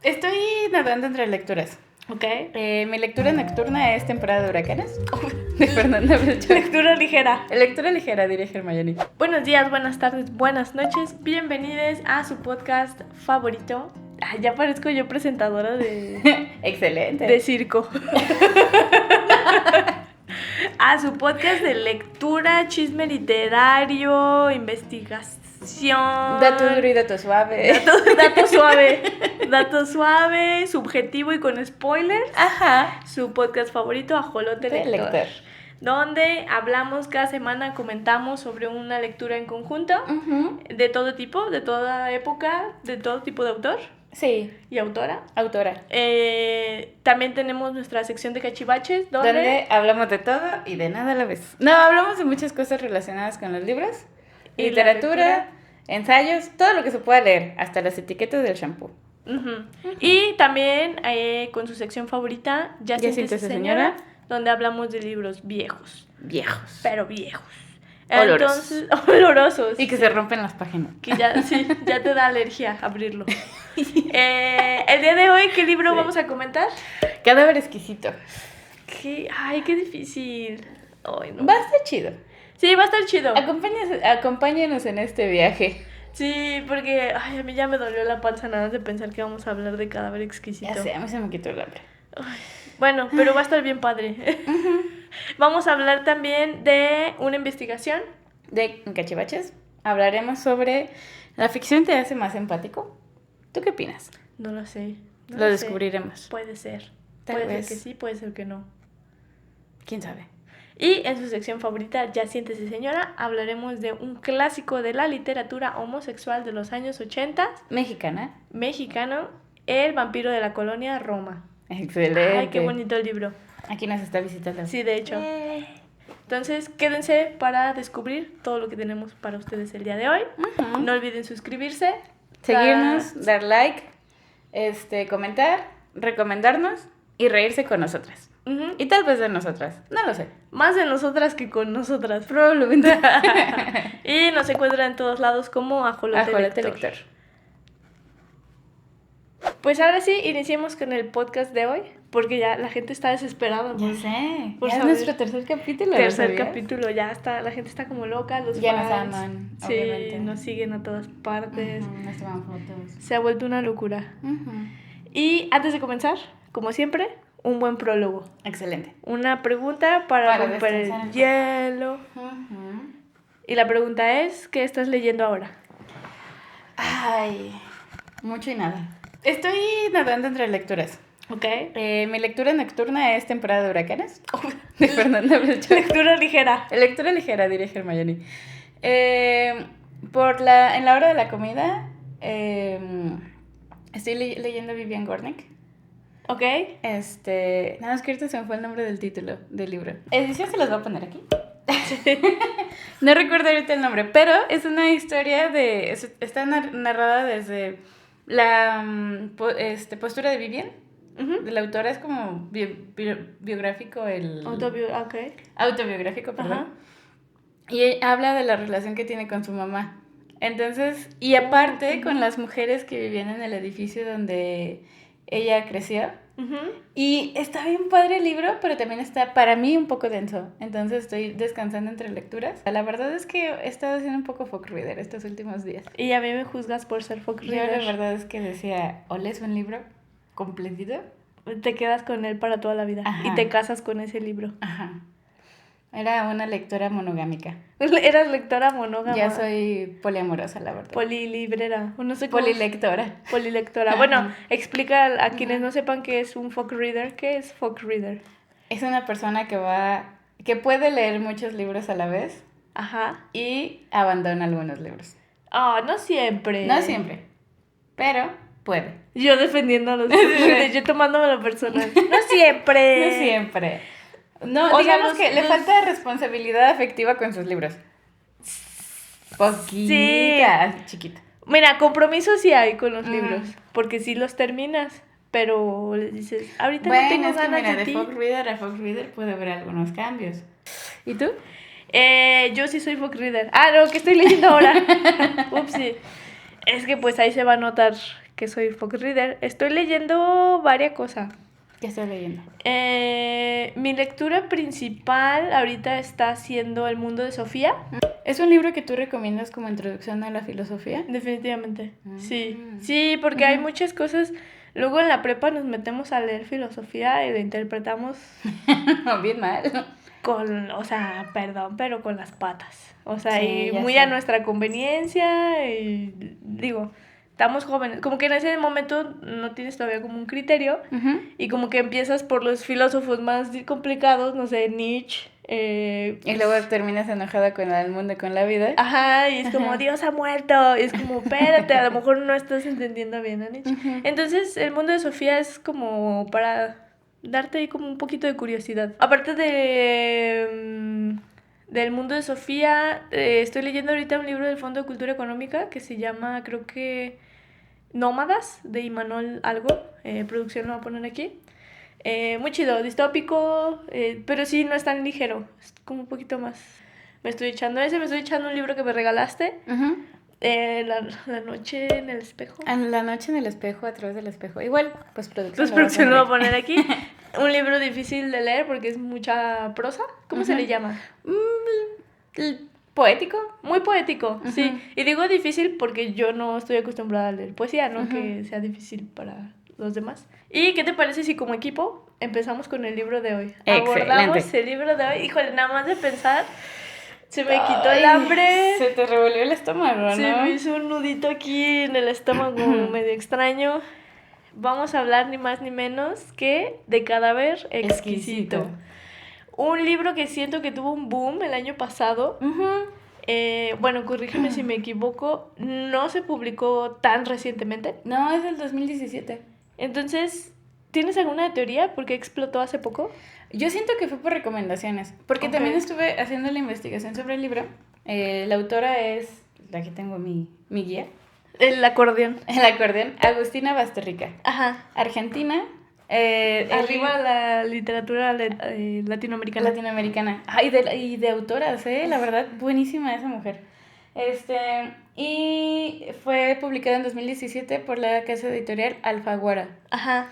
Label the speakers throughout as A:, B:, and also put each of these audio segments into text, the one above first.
A: Estoy nadando entre lecturas.
B: Ok.
A: Mi lectura nocturna es Temporada de Huracanes, de Fernanda Beltrán.
B: Lectura ligera.
A: Lectura ligera, diría Hermione.
B: Buenos días, buenas tardes, buenas noches. Bienvenidos a su podcast favorito. Ay, ya parezco yo presentadora de
A: Excelente.
B: circo. A su podcast de lectura, chisme literario, investigación.
A: Dato duro y dato suave.
B: Dato suave, subjetivo y con spoilers.
A: Ajá.
B: Su podcast favorito, Ajolote Lector. Donde hablamos cada semana, comentamos sobre una lectura en conjunto, de todo tipo, de toda época, de todo tipo de autor.
A: Sí.
B: Y autora. También tenemos nuestra sección de cachivaches,
A: donde hablamos de todo y de nada a la vez. No, hablamos de muchas cosas relacionadas con los libros,
B: y
A: literatura, ensayos, todo lo que se pueda leer, hasta las etiquetas del shampoo.
B: Y también con su sección favorita, Ya siéntese señora, donde hablamos de libros viejos. Pero viejos.
A: Olorosos.
B: Entonces, olorosos.
A: Y que se rompen las páginas.
B: Que ya te da alergia abrirlo. El día de hoy, ¿qué libro vamos a comentar?
A: Cadáver exquisito.
B: Ay, qué difícil. Ay, no.
A: Va a estar chido.
B: Sí, va a estar chido.
A: Acompáñenos en este viaje.
B: Sí, porque a mí ya me dolió la panza nada más de pensar que vamos a hablar de Cadáver exquisito.
A: Ya sé, a mí se me quitó el hambre.
B: Bueno, pero va a estar bien padre. Vamos a hablar también de una investigación.
A: De cachivaches. Hablaremos sobre ¿la ficción te hace más empático? ¿Tú qué opinas?
B: No lo sé.
A: Lo descubriremos.
B: Puede ser.
A: Tal
B: puede
A: vez.
B: ser que sí, puede ser que no.
A: ¿Quién sabe?
B: Y en su sección favorita, Ya siéntese señora, hablaremos de un clásico de la literatura homosexual de los años 80. Mexicano, El vampiro de la colonia Roma.
A: Excelente.
B: Ay, qué bonito el libro.
A: Aquí nos está visitando.
B: Sí, de hecho. Entonces, quédense para descubrir todo lo que tenemos para ustedes el día de hoy. No olviden suscribirse,
A: seguirnos, dar like, comentar, recomendarnos y reírse con nosotras. Y tal vez de nosotras, no lo sé.
B: Más de nosotras que con nosotras.
A: Probablemente.
B: Y nos encuentran en todos lados como Ajolote Lector. Pues ahora sí, iniciemos con el podcast de hoy, porque ya la gente está desesperada.
A: Ya sé.
B: Por
A: ya es nuestro tercer capítulo.
B: Capítulo, ya está, la gente está como loca, los
A: ya
B: fans.
A: nos aman,
B: sí,
A: obviamente.
B: Nos siguen a todas partes.
A: Nos toman fotos.
B: Se ha vuelto una locura. Y antes de comenzar, como siempre, un buen prólogo.
A: Excelente.
B: Una pregunta para romper el hielo. Y la pregunta es, ¿qué estás leyendo ahora?
A: Ay, mucho y nada. Estoy nadando entre lecturas.
B: Ok.
A: Mi lectura nocturna es Temporada de Huracanes, de Fernanda Beltrán.
B: Lectura ligera.
A: Lectura ligera, diría Hermione. En la hora de la comida, estoy leyendo Vivian Gornick.
B: Ok.
A: Nada más que ahorita se me fue el nombre del título del libro. Edición se los voy a poner aquí. No recuerdo ahorita el nombre, pero es una historia está narrada desde la postura de Vivian, de la autora. Es como biográfico autobiográfico, perdón. Y habla de la relación que tiene con su mamá. Entonces, y aparte con las mujeres que vivían en el edificio donde ella creció. Y está bien padre el libro, pero también está para mí un poco denso. Entonces estoy descansando entre lecturas. La verdad es que he estado haciendo un poco folk reader estos últimos días.
B: Y a mí me juzgas por ser folk reader.
A: Yo la verdad es que decía, o lees un libro completito,
B: te quedas con él para toda la vida.
A: Ajá.
B: Y te casas con ese libro.
A: Ajá. Era una lectora monogámica.
B: ¿Eras lectora monógama?
A: Ya soy poliamorosa, la verdad.
B: Polilibrera. No sé cómo.
A: Polilectora.
B: Bueno, explica a quienes no sepan qué es un folk reader. ¿Qué es folk reader?
A: Es una persona que puede leer muchos libros a la vez.
B: Ajá.
A: Y abandona algunos libros.
B: No siempre.
A: No siempre. Pero puede.
B: Yo defendiendo a los folk readers, yo tomándomelo personal. No siempre.
A: No siempre. No, digamos que le falta responsabilidad afectiva con sus libros. Poquita, chiquita.
B: Mira, compromiso sí hay con los libros, porque sí los terminas, pero les dices, ahorita no tengo ganas de ti.
A: De folk reader a folk reader puede haber algunos cambios. ¿Y tú?
B: Yo sí soy folk reader. No, ¿qué estoy leyendo ahora? Upsi. Es que pues ahí se va a notar que soy Fox Reader, estoy leyendo varias cosas.
A: ¿Qué estás leyendo?
B: Mi lectura principal ahorita está siendo El mundo de Sofía.
A: ¿Es un libro que tú recomiendas como introducción a la filosofía?
B: Definitivamente, sí. Sí, porque hay muchas cosas. Luego en la prepa nos metemos a leer filosofía y lo interpretamos
A: bien mal.
B: O sea, perdón, pero con las patas. O sea,
A: Sí,
B: y muy a nuestra conveniencia y digo, estamos jóvenes. Como que en ese momento no tienes todavía como un criterio y como que empiezas por los filósofos más complicados, no sé, Nietzsche.
A: Y luego terminas enojada con el mundo, con la vida.
B: Ajá, y es como, Dios ha muerto. Y es como, espérate, a lo mejor no estás entendiendo bien a Nietzsche. Entonces, el mundo de Sofía es como para darte ahí como un poquito de curiosidad. Aparte del mundo de Sofía, estoy leyendo ahorita un libro del Fondo de Cultura Económica que se llama, creo que, Nómadas, de Imanol algo. Producción lo voy a poner aquí. Muy chido, distópico, pero sí no es tan ligero, es como un poquito más. Me estoy echando un libro que me regalaste, La noche en el espejo.
A: La noche en el espejo, a través del espejo. Igual, pues
B: producción lo voy a poner aquí. Un libro difícil de leer porque es mucha prosa. ¿Cómo se le llama?
A: Poético.
B: Muy poético, sí. Y digo difícil porque yo no estoy acostumbrada a leer poesía, no que sea difícil para los demás. ¿Y qué te parece si como equipo empezamos con el libro de hoy?
A: Excelente.
B: Abordamos el libro de hoy. Híjole, nada más de pensar, se me quitó el hambre.
A: Se te revolvió el estómago, ¿no?
B: Se me hizo un nudito aquí en el estómago medio extraño. Vamos a hablar ni más ni menos que de Cadáver Exquisito. Un libro que siento que tuvo un boom el año pasado. Bueno, corrígeme si me equivoco, no se publicó tan recientemente.
A: No, es del 2017.
B: Entonces, ¿tienes alguna teoría por qué explotó hace poco?
A: Yo siento que fue por recomendaciones, porque también estuve haciendo la investigación sobre el libro. La autora es, aquí tengo mi guía.
B: El acordeón.
A: El acordeón, Agustina Basterrica.
B: Ajá.
A: Argentina.
B: Arriba la literatura latinoamericana.
A: Y de autoras, la verdad, buenísima esa mujer. Y fue publicada en 2017 por la casa editorial Alfaguara.
B: Ajá.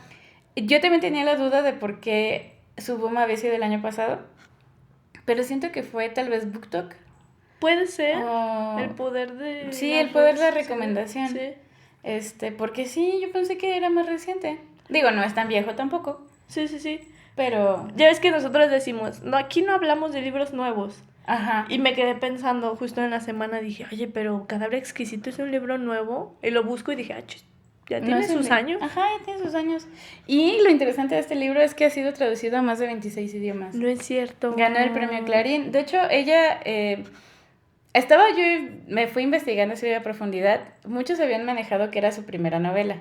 A: Yo también tenía la duda de por qué su boom había sido el año pasado, pero siento que fue tal vez BookTok.
B: Puede ser, el poder de...
A: Sí, el poder de la recomendación. Sí. Porque sí, yo pensé que era más reciente. Digo, no es tan viejo tampoco.
B: Sí.
A: Pero...
B: Ya ves que nosotros decimos, no, aquí no hablamos de libros nuevos.
A: Ajá.
B: Y me quedé pensando justo en la semana, dije, oye, pero Cadáver Exquisito es un libro nuevo. Y lo busco y dije, ya tiene sus años.
A: Ajá, ya tiene sus años. Y lo interesante de este libro es que ha sido traducido a más de 26 idiomas.
B: No es cierto.
A: Ganó el premio Clarín. De hecho, ella... yo me fui investigando así a profundidad. Muchos habían manejado que era su primera novela.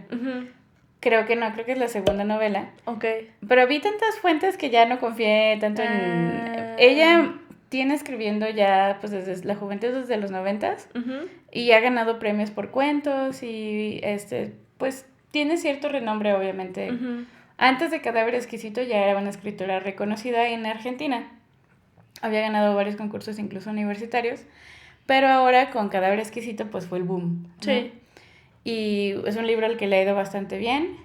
A: Creo que no, creo que es la segunda novela.
B: Ok.
A: Pero vi tantas fuentes que ya no confié tanto en... Ella tiene escribiendo ya pues desde la juventud, desde los 90s. Y ha ganado premios por cuentos y pues tiene cierto renombre, obviamente. Antes de Cadáver Exquisito ya era una escritora reconocida en Argentina. Había ganado varios concursos, incluso universitarios. Pero ahora con Cadáver Exquisito pues fue el boom, ¿no?
B: Sí.
A: Y es un libro al que le ha ido bastante bien,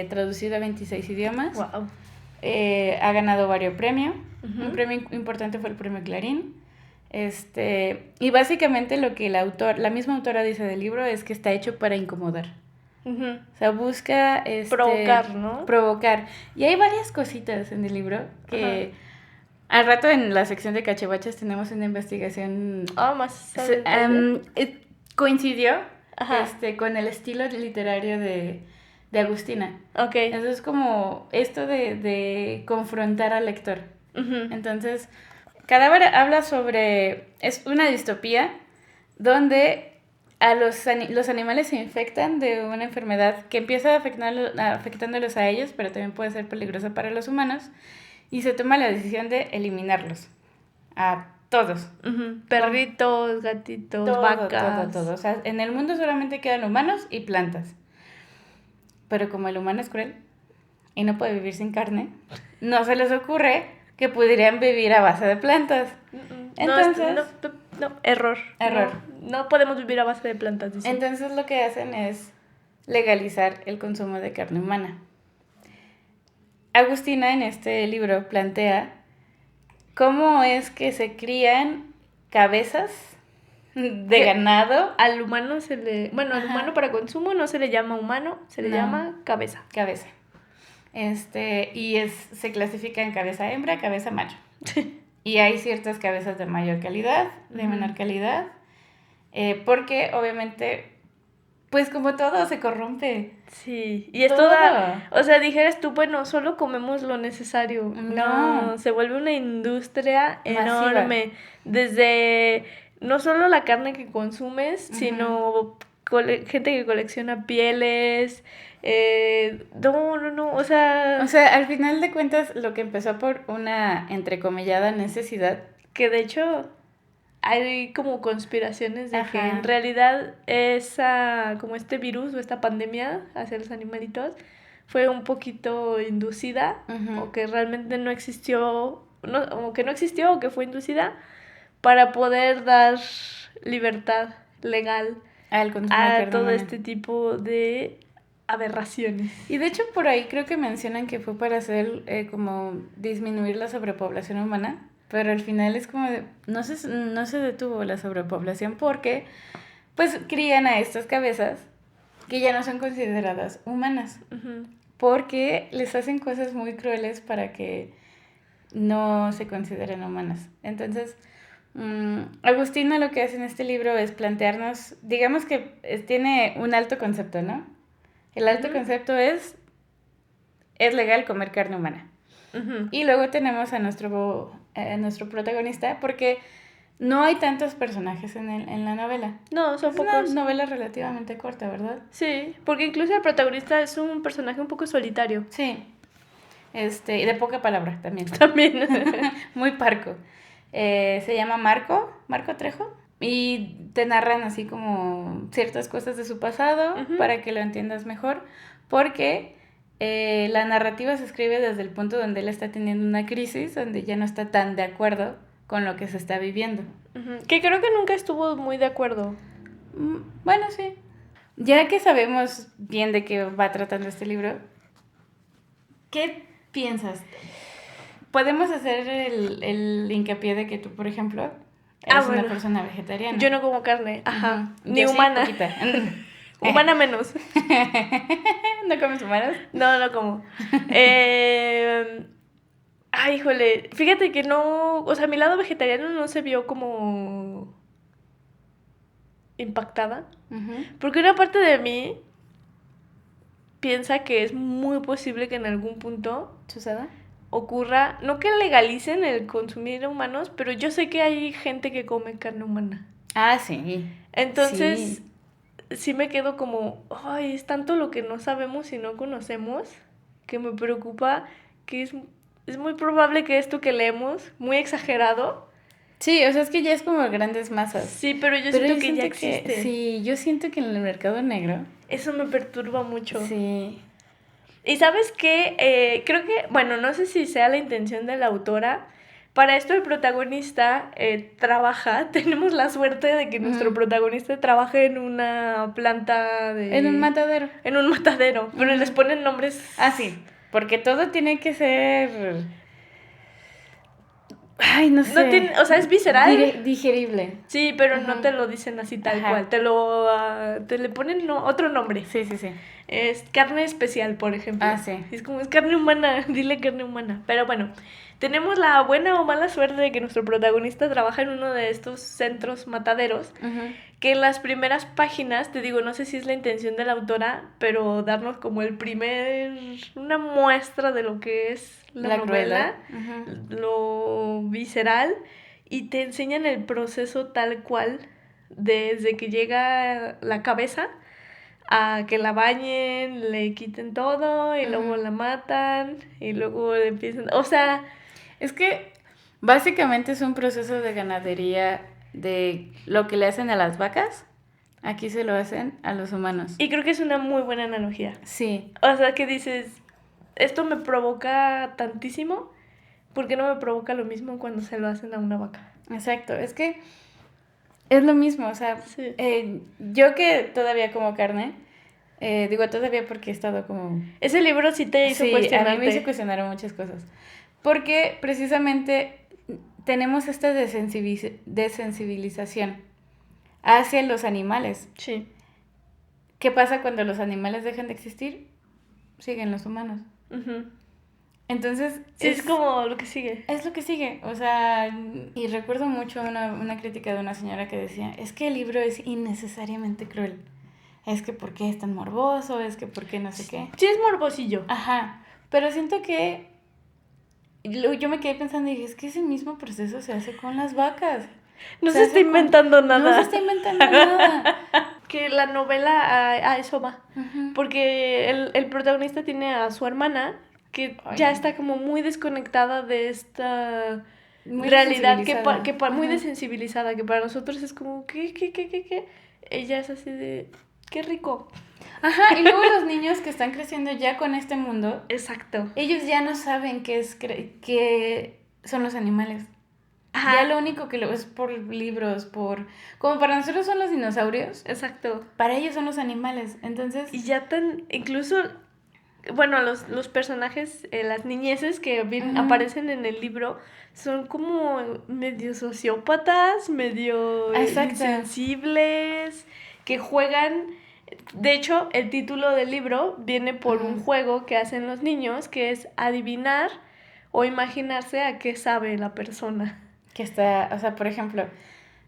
A: traducido a 26 idiomas.
B: Wow.
A: Ha ganado varios premios. Un premio importante fue el premio Clarín. Y básicamente lo que la misma autora dice del libro es que está hecho para incomodar. O sea, busca
B: provocar, ¿no?
A: Provocar. Y hay varias cositas en el libro que al rato en la sección de Cachebachas tenemos una investigación.
B: Más.
A: Coincidió con el estilo literario de Agustina.
B: Ok.
A: Entonces, como esto de confrontar al lector. Entonces, Cadáver habla sobre... Es una distopía donde los animales se infectan de una enfermedad que empieza afectándolos a ellos, pero también puede ser peligrosa para los humanos, y se toma la decisión de eliminarlos a todos.
B: Perritos, gatitos, vacas.
A: Todo. O sea, en el mundo solamente quedan humanos y plantas. Pero como el humano es cruel y no puede vivir sin carne, no se les ocurre que pudieran vivir a base de plantas. Entonces...
B: No, error. No podemos vivir a base de plantas. Dice.
A: Entonces lo que hacen es legalizar el consumo de carne humana. Agustina en este libro plantea cómo es que se crían cabezas de ganado.
B: Al humano al humano para consumo no se le llama humano, se le llama cabeza.
A: Cabeza. Se clasifica en cabeza hembra, cabeza macho. Y hay ciertas cabezas de mayor calidad, de menor calidad, porque obviamente, pues como todo se corrompe.
B: Sí, y es toda, o sea, dijeras tú, bueno, solo comemos lo necesario. No, se vuelve una industria enorme. Desde, no solo la carne que consumes, sino gente que colecciona pieles. O sea...
A: O sea, al final de cuentas, lo que empezó por una entrecomillada necesidad,
B: que de hecho hay como conspiraciones de que en realidad como este virus o esta pandemia hacia los animalitos fue un poquito inducida, o que realmente no existió, o que fue inducida para poder dar libertad legal a todo este tipo de aberraciones.
A: Y de hecho por ahí creo que mencionan que fue para hacer como disminuir la sobrepoblación humana, pero al final es como no se detuvo la sobrepoblación porque pues crían a estas cabezas que ya no son consideradas humanas, porque les hacen cosas muy crueles para que no se consideren humanas. Entonces, Agustina lo que hace en este libro es plantearnos, digamos que tiene un alto concepto, ¿no? El alto concepto es legal comer carne humana. Y luego tenemos a nuestro protagonista, porque no hay tantos personajes en la novela.
B: No, son pocos.
A: Es una novela relativamente corta, ¿verdad?
B: Sí, porque incluso el protagonista es un personaje un poco solitario.
A: Sí. Y de poca palabra también.
B: También.
A: Muy parco. Se llama Marco Trejo. Y te narran así como ciertas cosas de su pasado para que lo entiendas mejor, porque la narrativa se escribe desde el punto donde él está teniendo una crisis, donde ya no está tan de acuerdo con lo que se está viviendo.
B: Que creo que nunca estuvo muy de acuerdo.
A: Bueno, sí. Ya que sabemos bien de qué va tratando este libro, ¿qué piensas? Podemos hacer el hincapié de que tú, por ejemplo, eres una persona vegetariana.
B: Yo no como carne, ni humana. Sí, humana menos.
A: ¿No comes humanas?
B: No como. Híjole, fíjate que no, o sea, mi lado vegetariano no se vio como impactada, porque una parte de mí piensa que es muy posible que en algún punto
A: ¿suceda?
B: Ocurra, no que legalicen el consumir humanos, pero yo sé que hay gente que come carne humana.
A: Ah, sí.
B: Entonces, sí me quedo como, ay, es tanto lo que no sabemos y no conocemos, que me preocupa, que es muy probable que esto que leemos, muy exagerado.
A: Sí, o sea, es que ya es como grandes masas.
B: Sí, pero yo siento que ya existe.
A: Sí, yo siento que en el mercado negro.
B: Eso me perturba mucho.
A: Sí.
B: Y ¿sabes qué? Creo que, bueno, no sé si sea la intención de la autora. Para esto el protagonista trabaja, tenemos la suerte de que nuestro protagonista trabaja en una planta de...
A: En un matadero.
B: En un matadero, pero les ponen nombres...
A: Ah, sí, porque todo tiene que ser... Ay, no sé.
B: No tiene, o sea, es visceral.
A: Digerible.
B: Sí, pero no te lo dicen así tal cual. Te le ponen otro nombre.
A: Sí.
B: Es carne especial, por ejemplo.
A: Ah, sí.
B: Es como, es carne humana, dile carne humana. Pero bueno, tenemos la buena o mala suerte de que nuestro protagonista trabaja en uno de estos centros mataderos, que en las primeras páginas, te digo, no sé si es la intención de la autora, pero darnos como una muestra de lo que es la novela, lo visceral, y te enseñan el proceso tal cual, desde que llega la cabeza a que la bañen, le quiten todo y luego la matan y luego le empiezan... O sea,
A: es que básicamente es un proceso de ganadería de lo que le hacen a las vacas, aquí se lo hacen a los humanos.
B: Y creo que es una muy buena analogía.
A: Sí.
B: O sea, que dices, esto me provoca tantísimo, ¿por qué no me provoca lo mismo cuando se lo hacen a una vaca?
A: Exacto, es que es lo mismo, o sea, yo que todavía como carne, Digo todavía porque he estado como...
B: Ese libro sí te hizo cuestionarte.
A: A mí me hizo cuestionar muchas cosas. Porque precisamente tenemos esta desensibilización hacia los animales.
B: Sí.
A: ¿Qué pasa cuando los animales dejan de existir? Siguen los humanos.
B: Uh-huh.
A: Entonces...
B: Sí, es como lo que sigue.
A: Es lo que sigue. O sea, y recuerdo mucho una crítica de una señora que decía, es que el libro es innecesariamente cruel. Es que ¿por qué es tan morboso? Es que ¿por qué no sé qué?
B: Sí, es morbosillo.
A: Ajá. Pero siento que... Yo me quedé pensando y dije, es que ese mismo proceso se hace con las vacas.
B: No se está inventando nada.
A: No se está inventando nada.
B: Que la novela a eso va.
A: Uh-huh.
B: Porque el protagonista tiene a su hermana que ya está como muy desconectada de esta muy realidad muy desensibilizada, que para nosotros es como, ¿qué? Ella es así de, qué rico.
A: Ajá, y luego los niños que están creciendo ya con este mundo.
B: Exacto.
A: Ellos ya no saben qué son los animales. Ajá. Ya lo único que es por libros, como para nosotros son los dinosaurios.
B: Exacto.
A: Para ellos son los animales, entonces...
B: Y ya incluso, bueno, los personajes, las niñeces que aparecen en el libro son como medio sociópatas, medio insensibles, que juegan... De hecho, el título del libro viene por un juego que hacen los niños, que es adivinar o imaginarse a qué sabe la persona.
A: Que está, o sea, por ejemplo,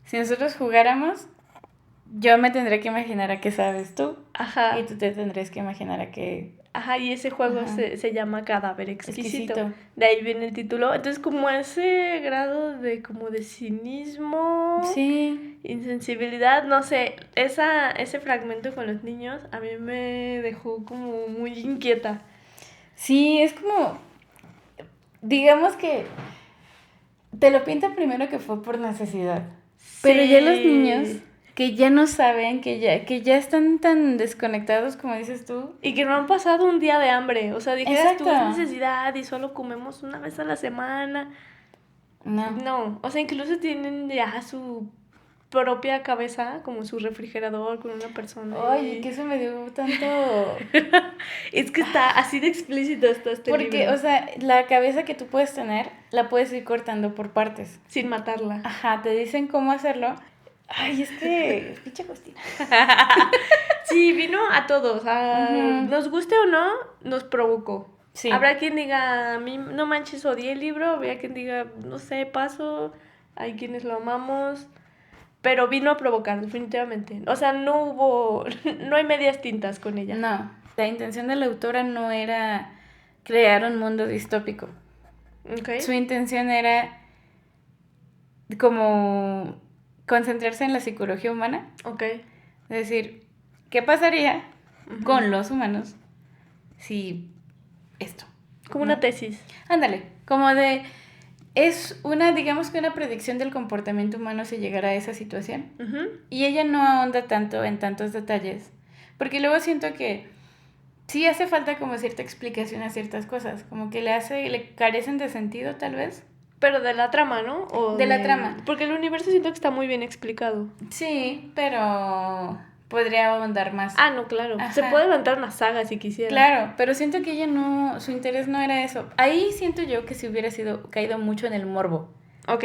A: si nosotros jugáramos, yo me tendré que imaginar a qué sabes tú.
B: Ajá.
A: Y tú te tendrías que imaginar a qué...
B: Ajá, y ese juego se llama Cadáver Exquisito. De ahí viene el título. Entonces, como ese grado de cinismo,
A: sí,
B: insensibilidad, no sé, ese fragmento con los niños a mí me dejó como muy inquieta.
A: Sí, es como, digamos que te lo pinta primero que fue por necesidad. Sí. Pero ya los niños... que ya no saben, que ya están tan desconectados, como dices tú.
B: Y que no han pasado un día de hambre. O sea, dijeras tú, es necesidad y solo comemos una vez a la semana. No, o sea, incluso tienen ya su propia cabeza, como su refrigerador con una persona.
A: Ay, que eso me dio tanto...
B: Es que está así de explícito este libro.
A: Porque, o sea, la cabeza que tú puedes tener, la puedes ir cortando por partes.
B: Sin matarla.
A: Ajá, te dicen cómo hacerlo. Ay, es que... pinche Agustina.
B: Sí, vino a todos. Nos guste o no, nos provocó. Sí. Habrá quien diga, a mí no manches, odié el libro. Habrá quien diga, no sé, paso. Hay quienes lo amamos. Pero vino a provocar, definitivamente. O sea, no hay medias tintas con ella.
A: No, la intención de la autora no era crear un mundo distópico.
B: Okay.
A: Su intención era como... concentrarse en la psicología humana.
B: Ok.
A: Es decir, ¿qué pasaría con los humanos si esto?
B: Como una tesis.
A: Ándale, como de... es digamos que una predicción del comportamiento humano si llegara a esa situación. Y ella no ahonda tanto en tantos detalles. Porque luego siento que sí hace falta como cierta explicación a ciertas cosas. Como que le carecen de sentido, tal vez.
B: Pero de la trama, ¿no?
A: De la trama.
B: Porque el universo siento que está muy bien explicado.
A: Sí, pero podría ahondar más.
B: Ah, no, claro. Ajá. Se puede levantar una saga si quisiera.
A: Claro, pero siento que ella no... su interés no era eso. Ahí siento yo que si hubiera caído mucho en el morbo.
B: Ok.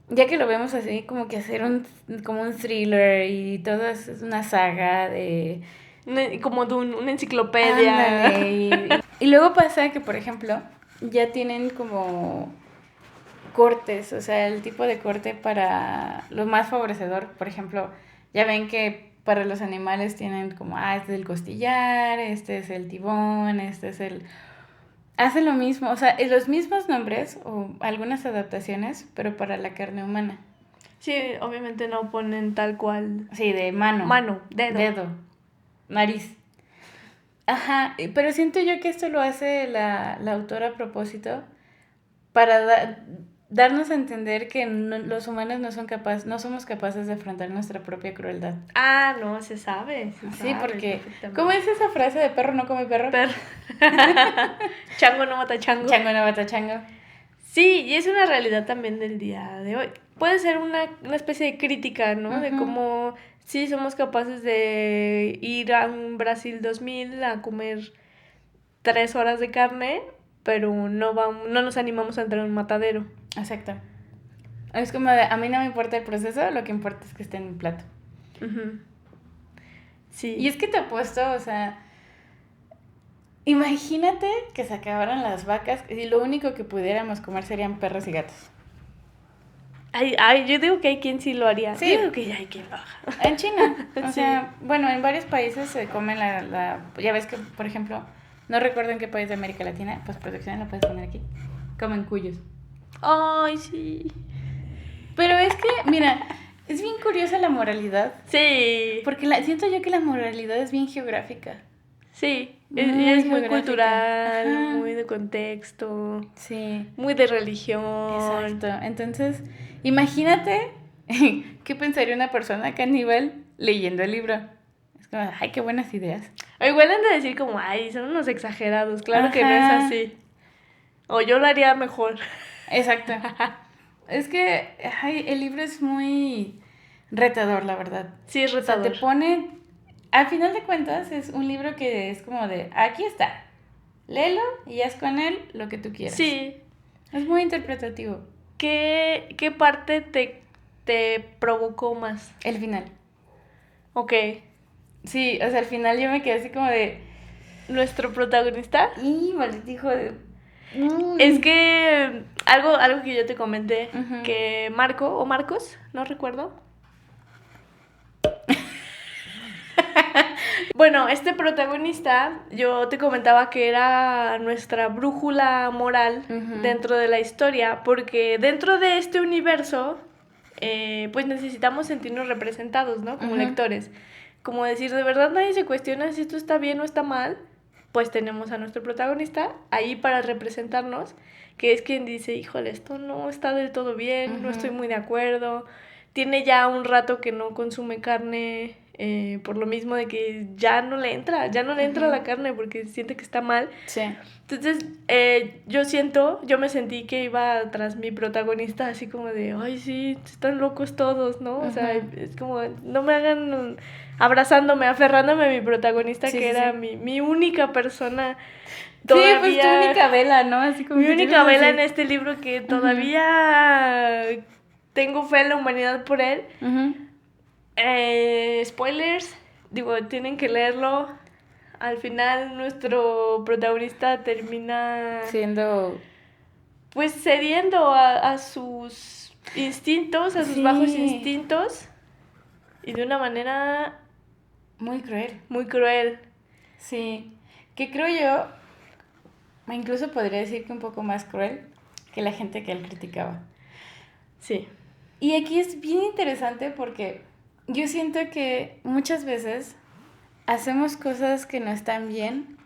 A: Ya que lo vemos así, como que hacer como un thriller y todo es una saga de...
B: como de una enciclopedia.
A: Ándale, y luego pasa que, por ejemplo, ya tienen como... cortes, o sea, el tipo de corte para lo más favorecedor, por ejemplo, ya ven que para los animales tienen como, este es el costillar, este es el tibón, este es el... hacen lo mismo, o sea, los mismos nombres o algunas adaptaciones, pero para la carne humana.
B: Sí, obviamente no ponen tal cual.
A: Sí, de mano.
B: Mano, dedo.
A: Nariz. Ajá, pero siento yo que esto lo hace la autora a propósito para darnos a entender que los humanos no somos capaces de afrontar nuestra propia crueldad.
B: Ah, no, se sabe.
A: Sí, porque... ¿cómo es esa frase de perro no come perro?
B: Chango no mata chango.
A: Chango no mata chango.
B: Sí, y es una realidad también del día de hoy. Puede ser una especie de crítica, ¿no? De cómo Sí, somos capaces de ir a un Brasil 2000 a comer 3 horas de carne, pero no nos animamos a entrar en un matadero.
A: Exacto. Es como de, a mí no me importa el proceso, lo que importa es que esté en mi plato.
B: Uh-huh. Sí.
A: Y es que te apuesto, o sea, imagínate que se acabaran las vacas y lo único que pudiéramos comer serían perros y gatos.
B: Ay, yo digo que hay quien sí lo haría.
A: Sí.
B: Yo digo que ya hay quien lo haga.
A: En China, o
B: Sí.
A: sea, bueno, en varios países se comen ya ves que, por ejemplo, no recuerdo en qué país de América Latina, pues producción lo puedes poner aquí, comen cuyos.
B: Ay, sí.
A: Pero es que, mira, es bien curiosa la moralidad.
B: Sí.
A: Porque siento yo que la moralidad es bien geográfica.
B: Sí,
A: Muy
B: es muy
A: geográfica.
B: cultural,
A: Ajá.
B: muy de contexto,
A: Sí.
B: muy de religión.
A: Exacto. Entonces, imagínate qué pensaría una persona caníbal leyendo el libro. Es como, ay, qué buenas ideas.
B: O igual han de decir como, ay, son unos exagerados, claro que no es
A: Ajá.
B: así. O yo lo haría mejor.
A: Exacto. Es que ay, el libro es muy retador, la verdad.
B: Sí, es retador.
A: O sea, te pone... Al final de cuentas, es un libro que es como de, aquí está, léelo y haz con él lo que tú quieras.
B: Sí.
A: Es muy interpretativo.
B: ¿Qué parte te provocó más?
A: El final.
B: Ok.
A: Sí, o sea, al final yo me quedé así como de...
B: ¿Nuestro protagonista?
A: ¡Y maldito hijo de...!
B: Es que algo que yo te comenté,
A: Uh-huh.
B: que Marcos, no recuerdo. Bueno, este protagonista, yo te comentaba que era nuestra brújula moral
A: Uh-huh.
B: dentro de la historia, porque dentro de este universo, pues necesitamos sentirnos representados, ¿no? Como
A: Uh-huh.
B: lectores. Como decir, de verdad nadie se cuestiona si esto está bien o está mal, pues tenemos a nuestro protagonista ahí para representarnos, que es quien dice, híjole, esto no está del todo bien,
A: Uh-huh.
B: no estoy muy de acuerdo, tiene ya un rato que no consume carne, por lo mismo de que ya no le entra
A: Uh-huh.
B: la carne porque siente que está mal.
A: Sí.
B: Entonces, yo me sentí que iba tras mi protagonista así como de, ay, sí, están locos todos, ¿no? O sea, es como, no me hagan abrazándome, aferrándome a mi protagonista,
A: Sí,
B: que
A: sí,
B: era
A: sí.
B: mi única persona todavía.
A: Sí, pues tu única vela, ¿no? Así como
B: mi
A: que
B: única
A: tienes
B: vela
A: así.
B: en este libro que todavía tengo fe en la humanidad por él.
A: Uh-huh.
B: Spoilers, digo, tienen que leerlo. Al final nuestro protagonista termina
A: Siendo...
B: pues cediendo a sus instintos, a sus
A: Sí.
B: bajos instintos y de una manera
A: Muy cruel.
B: muy cruel.
A: Sí. Que creo yo, incluso podría decir que un poco más cruel que la gente que él criticaba.
B: Sí.
A: Y aquí es bien interesante porque yo siento que muchas veces hacemos cosas que no están bien,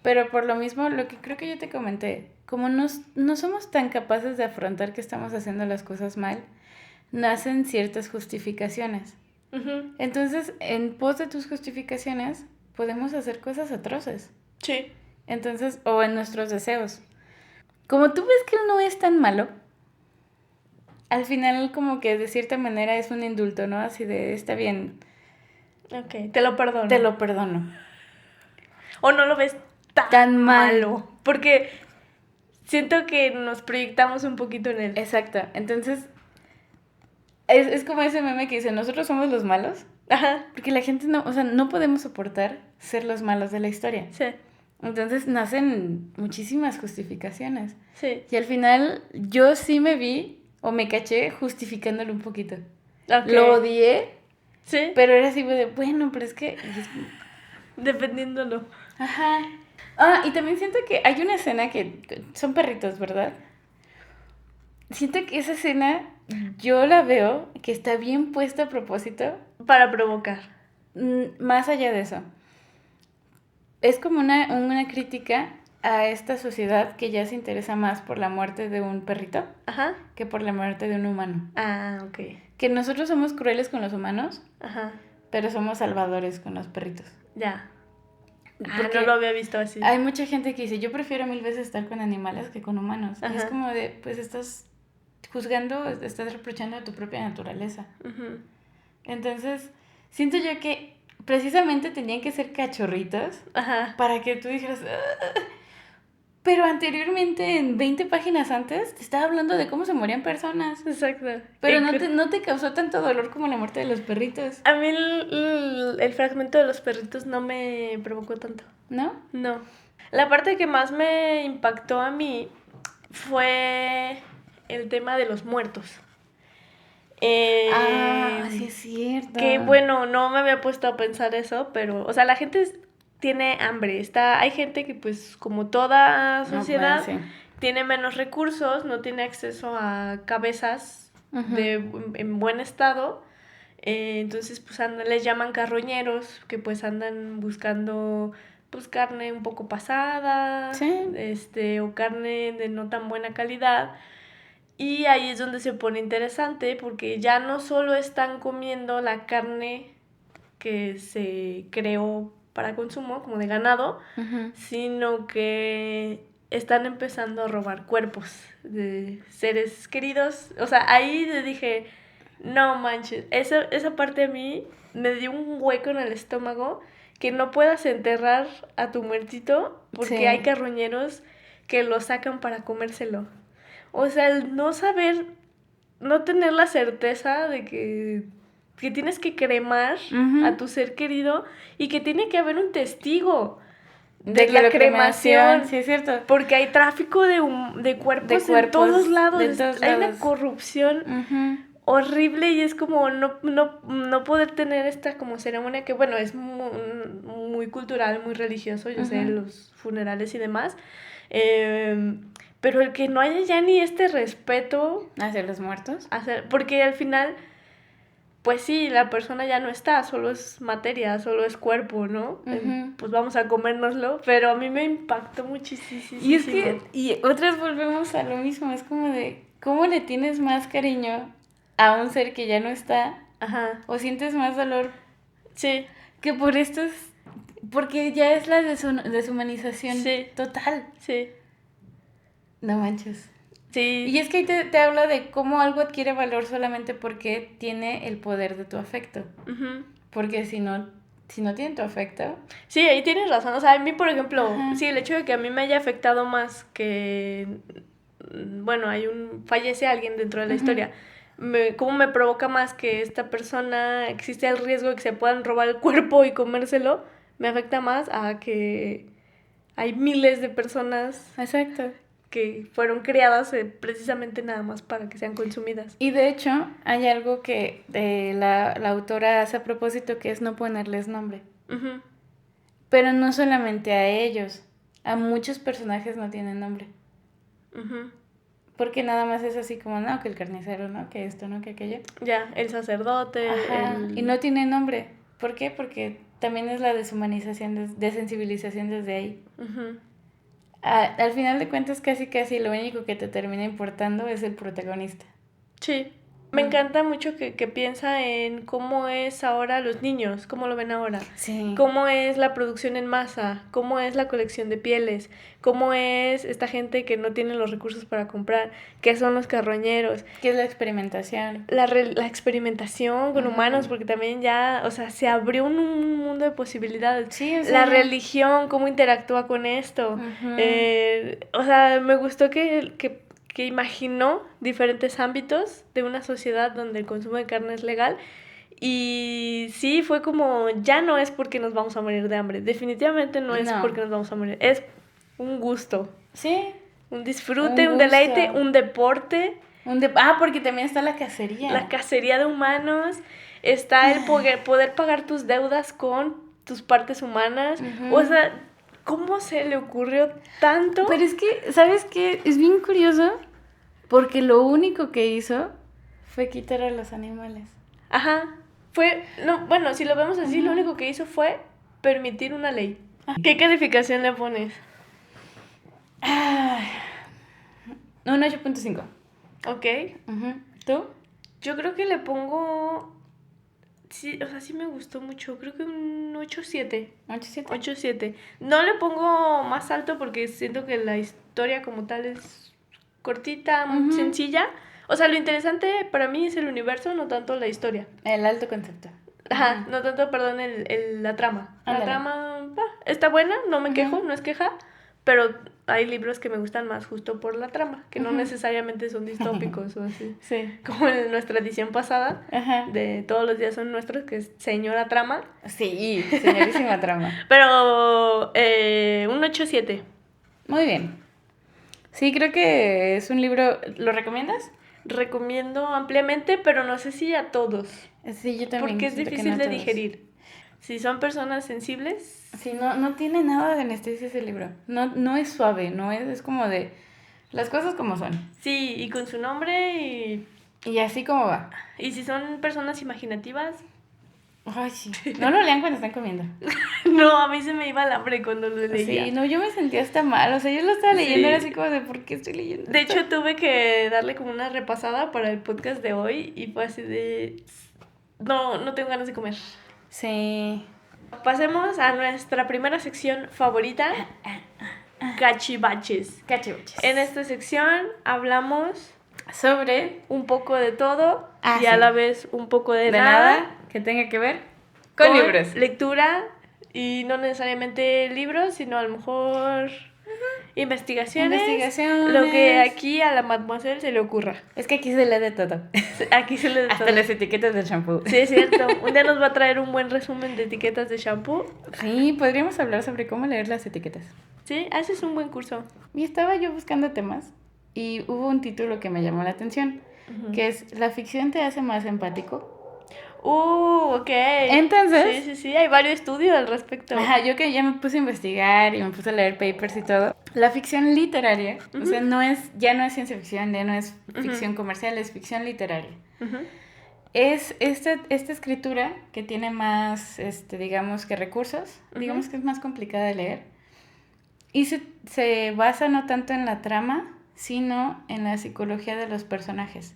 A: pero por lo mismo, lo que creo que yo te comenté, como no somos tan capaces de afrontar que estamos haciendo las cosas mal, nacen ciertas justificaciones.
B: Uh-huh.
A: Entonces, en pos de tus justificaciones, podemos hacer cosas atroces.
B: Sí.
A: Entonces, o en nuestros deseos. Como tú ves que él no es tan malo, al final como que de cierta manera es un indulto, ¿no? Así de, está bien.
B: Ok, te lo perdono.
A: Te lo perdono.
B: O no lo ves tan malo. Porque siento que nos proyectamos un poquito en él.
A: Exacto. Entonces, es como ese meme que dice, nosotros somos los malos.
B: Ajá.
A: Porque la gente no, o sea, no podemos soportar ser los malos de la historia.
B: Sí.
A: Entonces nacen muchísimas justificaciones.
B: Sí.
A: Y al final yo sí me vi o me caché justificándolo un poquito.
B: Okay.
A: Lo odié.
B: Sí.
A: Pero era así de, bueno, pero es que...
B: Dependiéndolo.
A: Ajá. Ah, y también siento que hay una escena que son perritos, ¿verdad? Siento que esa escena yo la veo que está bien puesta a propósito.
B: Para provocar.
A: Más allá de eso. Es como una crítica a esta sociedad que ya se interesa más por la muerte de un perrito.
B: Ajá.
A: Que por la muerte de un humano.
B: Ah, ok.
A: Que nosotros somos crueles con los humanos.
B: Ajá.
A: Pero somos salvadores con los perritos.
B: Ya.
A: Porque
B: no lo había visto así.
A: Hay mucha gente que dice, yo prefiero 1000 veces estar con animales que con humanos.
B: Ajá.
A: Y es como de, pues estás juzgando, estás reprochando a tu propia naturaleza.
B: Uh-huh.
A: Entonces, siento yo que precisamente tenían que ser cachorritos para que tú dijeras... Pero anteriormente, en 20 páginas antes, te estaba hablando de cómo se morían personas.
B: Exacto.
A: Pero no te causó tanto dolor como la muerte de los perritos.
B: A mí el fragmento de los perritos no me provocó tanto.
A: ¿No?
B: No. La parte que más me impactó a mí fue el tema de los muertos.
A: Sí es cierto.
B: Que bueno, no me había puesto a pensar eso, pero, o sea, la gente tiene hambre. Hay gente que, pues, como toda sociedad, tiene menos recursos, no tiene acceso a cabezas en buen estado. Entonces, pues, les llaman carroñeros, que pues andan buscando, pues, carne un poco pasada, o carne de no tan buena calidad. Y ahí es donde se pone interesante, porque ya no solo están comiendo la carne que se creó para consumo, como de ganado, sino que están empezando a robar cuerpos de seres queridos. O sea, ahí le dije, no manches, esa parte a mí me dio un hueco en el estómago, que no puedas enterrar a tu muertito porque hay carroñeros que lo sacan para comérselo. O sea, el no saber, no tener la certeza de que tienes que cremar a tu ser querido y que tiene que haber un testigo de la cremación.
A: Sí, es cierto.
B: Porque hay tráfico de cuerpos en todos lados. Hay una corrupción horrible y es como no poder tener esta como ceremonia que, bueno, es muy cultural, muy religioso, yo sé, los funerales y demás. Pero el que no haya ya ni este respeto
A: hacia los muertos.
B: Porque al final, pues sí, la persona ya no está, solo es materia, solo es cuerpo, ¿no? Pues vamos a comérnoslo, pero a mí me impactó muchísimo.
A: Y es que, y otras volvemos a lo mismo, es como de, ¿cómo le tienes más cariño a un ser que ya no está? O sientes más dolor.
B: Sí.
A: Que por estos, porque ya es la deshumanización total.
B: Sí.
A: No manches.
B: Sí.
A: Y es que ahí te habla de cómo algo adquiere valor solamente porque tiene el poder de tu afecto. Porque si no tiene tu afecto...
B: Sí, ahí tienes razón. O sea, a mí, por ejemplo, sí, el hecho de que a mí me haya afectado más que... Bueno, fallece alguien dentro de la historia. ¿Cómo me provoca más que esta persona existe el riesgo de que se puedan robar el cuerpo y comérselo? Me afecta más a que hay miles de personas...
A: Exacto.
B: Que fueron creadas precisamente nada más para que sean consumidas.
A: Y de hecho, hay algo que la autora hace a propósito, que es no ponerles nombre. Pero no solamente a ellos, a muchos personajes no tienen nombre. Porque nada más es así como, no, que el carnicero, no, que esto, no, que aquello.
B: Ya, el sacerdote.
A: Y no tiene nombre. ¿Por qué? Porque también es la deshumanización, desensibilización desde ahí. Al final de cuentas, casi lo único que te termina importando es el protagonista.
B: Sí. Me encanta mucho que piensa en cómo es ahora los niños, cómo lo ven ahora.
A: Sí.
B: Cómo es la producción en masa, cómo es la colección de pieles, cómo es esta gente que no tiene los recursos para comprar, qué son los carroñeros.
A: ¿Qué es la experimentación?
B: La experimentación con humanos, porque también ya, o sea, se abrió un mundo de posibilidades.
A: Sí, o sea,
B: la religión, cómo interactúa con esto. O sea, me gustó que imaginó diferentes ámbitos de una sociedad donde el consumo de carne es legal. Y sí, fue como, ya no es porque nos vamos a morir de hambre. Definitivamente no es porque nos vamos a morir. Es un gusto.
A: Sí.
B: Un disfrute, un deleite, un deporte.
A: Porque también está la cacería.
B: La cacería de humanos. Está el poder pagar tus deudas con tus partes humanas. O sea, ¿cómo se le ocurrió tanto?
A: Pero es que, ¿sabes qué? Es bien curioso porque lo único que hizo fue quitar a los animales.
B: Bueno, si lo vemos así, lo único que hizo fue permitir una ley. ¿Qué calificación le pones?
A: Un 8.5.
B: Ok.
A: ¿Tú?
B: Yo creo que le pongo... Sí, o sea, sí me gustó mucho. Creo que un 8.7. 8.7. No le pongo más alto porque siento que la historia como tal es cortita, muy sencilla. O sea, lo interesante para mí es el universo, no tanto la historia.
A: El alto concepto.
B: Ajá, no tanto, perdón, la trama. La trama está buena, no me quejo, no es queja, pero hay libros que me gustan más justo por la trama, que no necesariamente son distópicos o así.
A: Sí.
B: Como en nuestra edición pasada, de Todos los días son nuestros, que es Señora Trama.
A: Sí, señorísima trama.
B: Pero un 8-7.
A: Muy bien. Sí, creo que es un libro... ¿Lo recomiendas?
B: Recomiendo ampliamente, pero no sé si a todos.
A: Sí, yo también.
B: Porque es difícil de digerir. Si son personas sensibles...
A: Sí, no tiene nada de anestesia ese libro. No es suave, no es como de... Las cosas como son.
B: Sí, y con su nombre
A: y así como va.
B: Y si son personas imaginativas...
A: Ay, sí. No lo lean cuando están comiendo.
B: No, a mí se me iba el hambre cuando lo leía.
A: Sí, no, yo me sentía hasta mal. O sea, yo lo estaba leyendo, era así como de, ¿por qué estoy leyendo
B: De hecho, tuve que darle como una repasada para el podcast de hoy y fue así de... No tengo ganas de comer.
A: Sí.
B: Pasemos a nuestra primera sección favorita, Cachivaches. En esta sección hablamos
A: sobre
B: un poco de todo y a la vez un poco de nada
A: que tenga que ver con libros.
B: Lectura y no necesariamente libros, sino a lo mejor investigaciones. Lo que aquí a la mademoiselle se le ocurra.
A: Es que aquí se lee de todo.
B: Aquí se lee de todo.
A: Hasta las etiquetas del shampoo.
B: Sí, es cierto. Un día nos va a traer un buen resumen de etiquetas de shampoo.
A: Sí, podríamos hablar sobre cómo leer las etiquetas.
B: Sí, haces un buen curso.
A: Y estaba yo buscando temas y hubo un título que me llamó la atención, que es ¿La ficción te hace más empático?
B: Ok.
A: Entonces...
B: Sí, hay varios estudios al respecto.
A: Ajá, yo que ya me puse a investigar y me puse a leer papers y todo. La ficción literaria, o sea, ya no es ciencia ficción, ya no es ficción comercial, es ficción literaria. Es esta escritura que tiene más, digamos que recursos, digamos que es más complicada de leer. Y se basa no tanto en la trama, sino en la psicología de los personajes.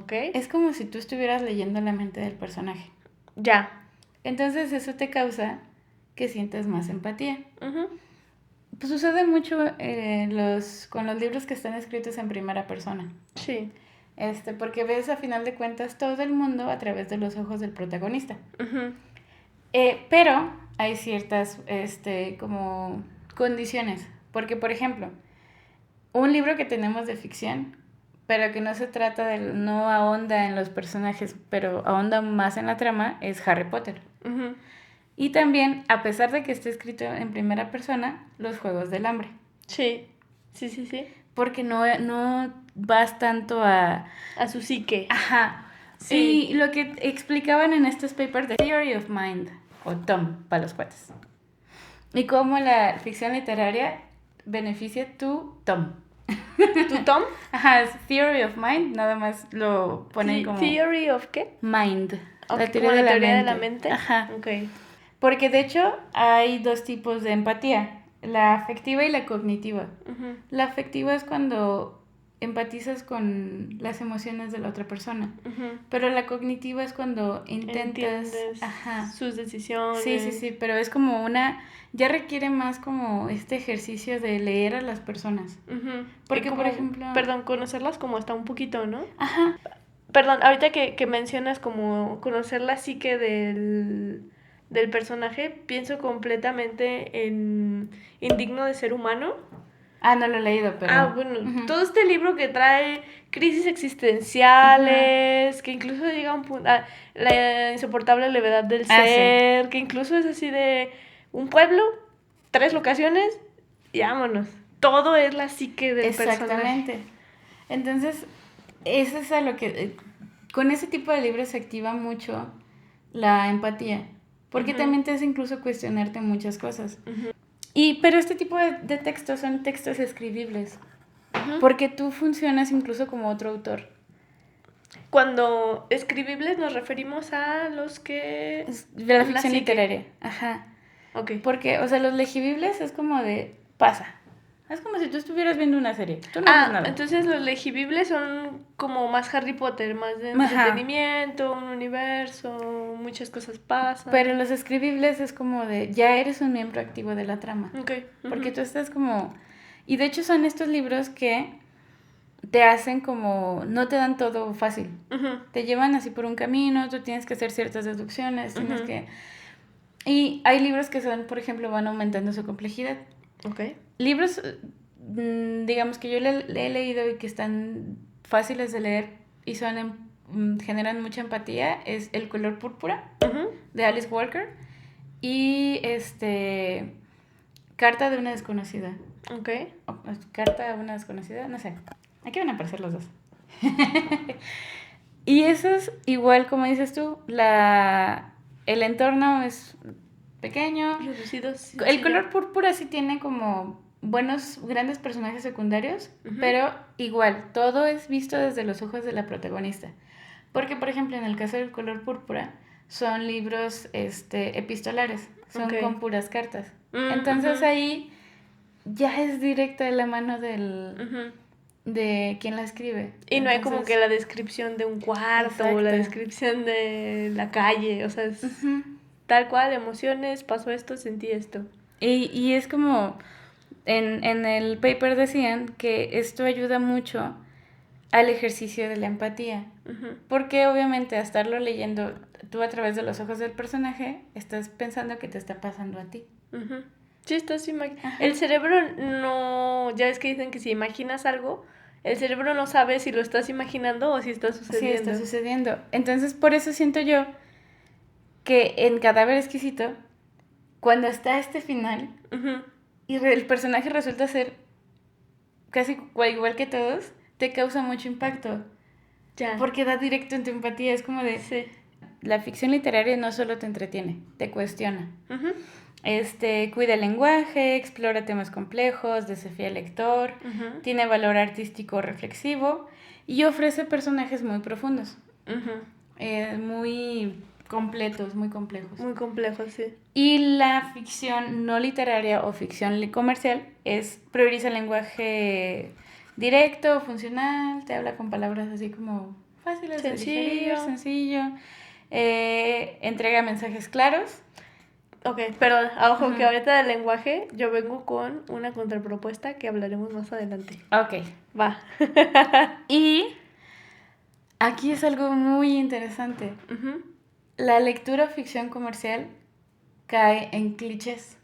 A: Es como si tú estuvieras leyendo la mente del personaje.
B: Ya.
A: Entonces eso te causa que sientas más empatía. Pues sucede mucho con los libros que están escritos en primera persona.
B: Sí.
A: Porque ves a final de cuentas todo el mundo a través de los ojos del protagonista. Pero hay ciertas como condiciones. Porque, por ejemplo, un libro que tenemos de ficción, pero que no se trata no ahonda en los personajes, pero ahonda más en la trama, es Harry Potter. Y también, a pesar de que esté escrito en primera persona, Los Juegos del Hambre.
B: Sí.
A: Porque no vas tanto a
B: su psique.
A: Ajá. Sí. Y lo que explicaban en estos papers de Theory of Mind, o TOM, para los cuates. Y cómo la ficción literaria beneficia tu TOM.
B: ¿Tu Tom?
A: Ajá, es Theory of Mind, nada más lo ponen como...
B: ¿Theory of qué?
A: Mind.
B: Okay, la teoría de la mente.
A: Ajá.
B: Okay.
A: Porque de hecho hay dos tipos de empatía, la afectiva y la cognitiva. La afectiva es cuando empatizas con las emociones de la otra persona, pero la cognitiva es cuando intentas...
B: sus decisiones.
A: Sí, pero es como ya requiere más como este ejercicio de leer a las personas. Porque, por ejemplo...
B: Perdón, conocerlas como hasta un poquito, ¿no?
A: Ajá.
B: Perdón, ahorita que mencionas como conocer la psique del personaje, pienso completamente en Indigno de ser humano.
A: No lo he leído, pero...
B: bueno, todo este libro que trae crisis existenciales, que incluso llega a un punto... la insoportable levedad del ser, sí. Que incluso es así de... Un pueblo, 3 locaciones y vámonos. Todo es la psique del personaje.
A: Exactamente. Entonces, eso es a lo que... Con ese tipo de libros se activa mucho la empatía. Porque también te hace incluso cuestionarte muchas cosas. Pero este tipo de textos son textos escribibles. Porque tú funcionas incluso como otro autor.
B: Cuando escribibles nos referimos a los que...
A: De la ficción literaria. Ajá.
B: Okay.
A: Porque, o sea, los legibles es como de... Pasa. Es como si tú estuvieras viendo una serie. Tú no ves nada.
B: Entonces los legibles son como más Harry Potter, más de entretenimiento, un universo, muchas cosas pasan.
A: Pero los escribibles es como de... Ya eres un miembro activo de la trama.
B: Okay.
A: Porque tú estás como... Y de hecho son estos libros que te hacen como, no te dan todo fácil. Te llevan así por un camino, tú tienes que hacer ciertas deducciones, tienes que... Y hay libros que son, por ejemplo, van aumentando su complejidad. Libros, digamos que yo le he leído y que están fáciles de leer y generan mucha empatía, es El color púrpura, de Alice Walker, y Carta de una desconocida. Carta de una desconocida, no sé. Aquí van a aparecer los dos. Y eso es igual, como dices tú, el entorno es pequeño.
B: Reducido.
A: El color púrpura sí tiene como grandes personajes secundarios, pero igual, todo es visto desde los ojos de la protagonista. Porque, por ejemplo, en el caso del color púrpura, son libros epistolares, son con puras cartas. Entonces ahí ya es directo de la mano de quien la escribe.
B: Y no hay como que la descripción de un cuarto o la descripción de la calle, o sea, es tal cual, emociones, pasó esto, sentí esto.
A: Y es como, en el paper decían que esto ayuda mucho al ejercicio de la empatía, porque obviamente a estarlo leyendo tú a través de los ojos del personaje, estás pensando que te está pasando a ti.
B: Sí, estás imaginando. El cerebro no, ya ves que dicen que si imaginas algo, el cerebro no sabe si lo estás imaginando o si está sucediendo.
A: Sí, está sucediendo. Entonces, por eso siento yo que en Cadáver Exquisito, cuando está este final, y el personaje resulta ser casi igual que todos, te causa mucho impacto.
B: Ya.
A: Porque da directo en tu empatía. Es como de...
B: Sí.
A: La ficción literaria no solo te entretiene, te cuestiona. Cuida el lenguaje, explora temas complejos, desafía al lector, tiene valor artístico reflexivo y ofrece personajes muy profundos, muy completos, muy complejos.
B: Muy complejos, sí.
A: Y la ficción no literaria o ficción comercial prioriza el lenguaje directo, funcional, te habla con palabras así como fáciles de digerir, sencillo. Entrega mensajes claros.
B: Pero ojo que ahorita del lenguaje yo vengo con una contrapropuesta que hablaremos más adelante.
A: Va. Y aquí es algo muy interesante. La lectura ficción comercial cae en clichés.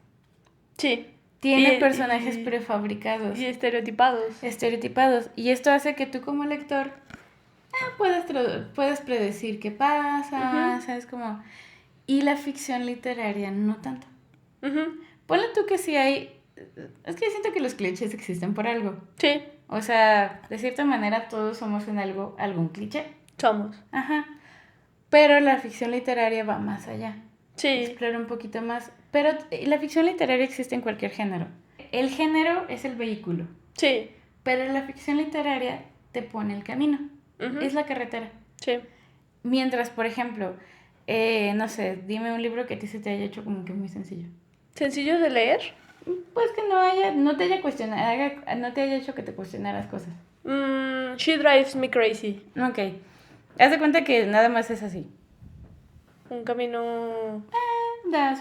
B: Sí.
A: Tiene personajes prefabricados.
B: Y estereotipados.
A: Y esto hace que tú como lector puedes predecir qué pasa, ¿sabes? Como... Y la ficción literaria no tanto. Ponle tú que sí hay... Es que siento que los clichés existen por algo.
B: Sí.
A: O sea, de cierta manera todos somos en algún cliché.
B: Somos.
A: Pero la ficción literaria va más allá.
B: Sí.
A: Explora un poquito más. Pero la ficción literaria existe en cualquier género. El género es el vehículo.
B: Sí.
A: Pero la ficción literaria te pone el camino. Es la carretera.
B: Sí.
A: Mientras, por ejemplo, no sé, dime un libro que a ti se te haya hecho como que muy sencillo.
B: ¿Sencillo de leer?
A: Pues que no te haya hecho que te cuestionaras cosas.
B: She Drives Me Crazy.
A: Haz de cuenta que nada más es así.
B: Un camino...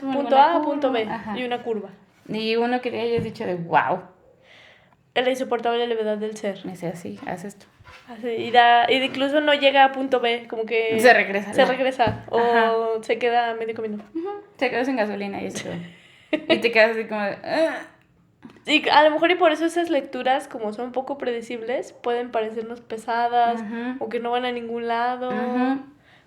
A: punto
B: A, punto B. Y una curva.
A: Y uno que le hayas dicho de wow.
B: La insoportable levedad del ser.
A: Dice así, haz esto.
B: Y incluso no llega a punto B, como que...
A: Se regresa.
B: O se queda a medio camino.
A: Se quedó sin gasolina y eso. Y te quedas así como de...
B: Y a lo mejor y por eso esas lecturas, como son poco predecibles, pueden parecernos pesadas o que no van a ningún lado.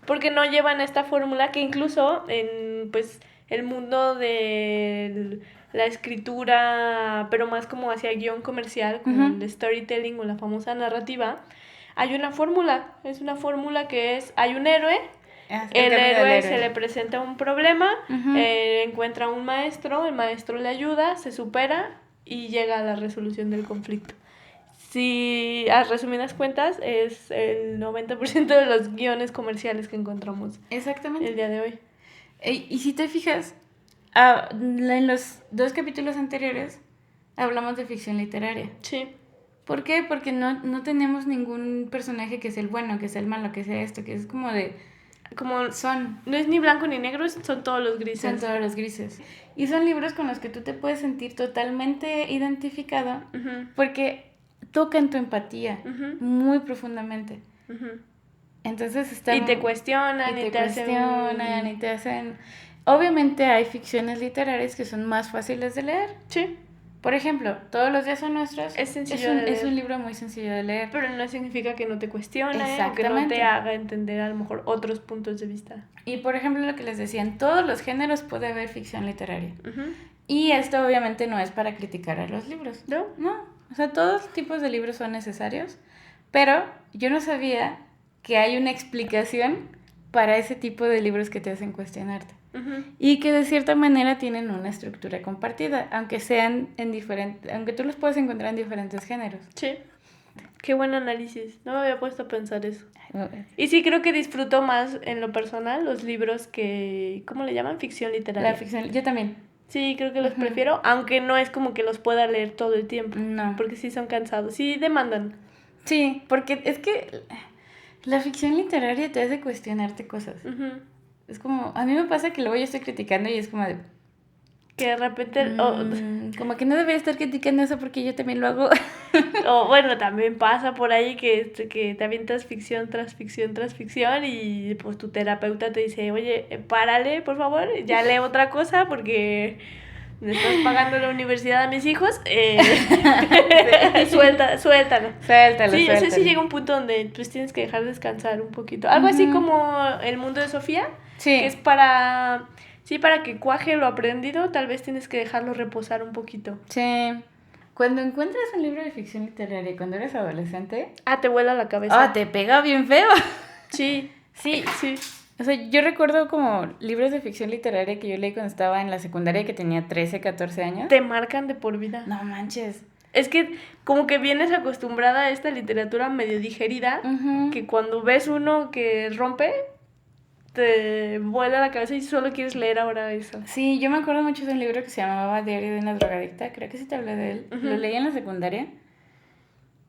B: Porque no llevan esta fórmula que incluso en pues el mundo de la escritura, pero más como hacia guión comercial, como el storytelling o la famosa narrativa, hay una fórmula. Es una fórmula que hay un héroe. El héroe se le presenta un problema, encuentra un maestro, el maestro le ayuda, se supera y llega a la resolución del conflicto. Si a resumidas cuentas es el 90% de los guiones comerciales que encontramos.
A: Exactamente.
B: El día de hoy.
A: Y si te fijas, en los 2 capítulos anteriores hablamos de ficción literaria.
B: Sí.
A: ¿Por qué? Porque no tenemos ningún personaje que sea el bueno, que sea el malo, que sea esto, que es como de... No
B: es ni blanco ni negro, son todos los grises.
A: Son todos los grises. Y son libros con los que tú te puedes sentir totalmente identificado, porque tocan tu empatía muy profundamente. Entonces
B: y te cuestionan, y
A: te hacen... Obviamente hay ficciones literarias que son más fáciles de leer.
B: Sí.
A: Por ejemplo, Todos los días son nuestros.
B: Es sencillo de leer.
A: Es un libro muy sencillo de leer.
B: Pero no significa que no te cuestione o que no te haga entender a lo mejor otros puntos de vista.
A: Y por ejemplo, lo que les decía, en todos los géneros puede haber ficción literaria. Y esto obviamente no es para criticar a los libros. No. O sea, todos tipos de libros son necesarios. Pero yo no sabía que hay una explicación para ese tipo de libros que te hacen cuestionarte. Y que de cierta manera tienen una estructura compartida, aunque sean aunque tú los puedas encontrar en diferentes géneros.
B: Sí. Qué buen análisis. No me había puesto a pensar eso. Y sí, creo que disfruto más en lo personal los libros que, ¿cómo le llaman? Ficción literaria.
A: La ficción, yo también.
B: Sí, creo que los prefiero, aunque no es como que los pueda leer todo el tiempo.
A: No.
B: Porque sí son cansados, sí demandan.
A: Sí, porque es que la ficción literaria te hace cuestionarte cosas. Es como, a mí me pasa que luego yo estoy criticando y es como de...
B: Que de repente...
A: como que no debería estar criticando eso porque yo también lo hago.
B: O bueno, también pasa por ahí que te avientas ficción tras ficción tras ficción y pues tu terapeuta te dice, oye, párale, por favor, ya lee otra cosa porque me estás pagando la universidad a mis hijos. Suéltalo. Sí, ese sí llega un punto donde pues tienes que dejar descansar un poquito. Algo así como El mundo de Sofía, que es para que cuaje lo aprendido, tal vez tienes que dejarlo reposar un poquito.
A: Sí. Cuando encuentras un libro de ficción literaria cuando eres adolescente...
B: te vuela la cabeza.
A: Te pega bien feo.
B: Sí.
A: O sea, yo recuerdo como libros de ficción literaria que yo leí cuando estaba en la secundaria, que tenía 13, 14 años.
B: Te marcan de por vida.
A: No manches.
B: Es que como que vienes acostumbrada a esta literatura medio digerida, que cuando ves uno que rompe, te vuela la cabeza y solo quieres leer ahora eso.
A: Sí, yo me acuerdo mucho de un libro que se llamaba Diario de una drogadicta, creo que sí te hablé de él. Lo leí en la secundaria.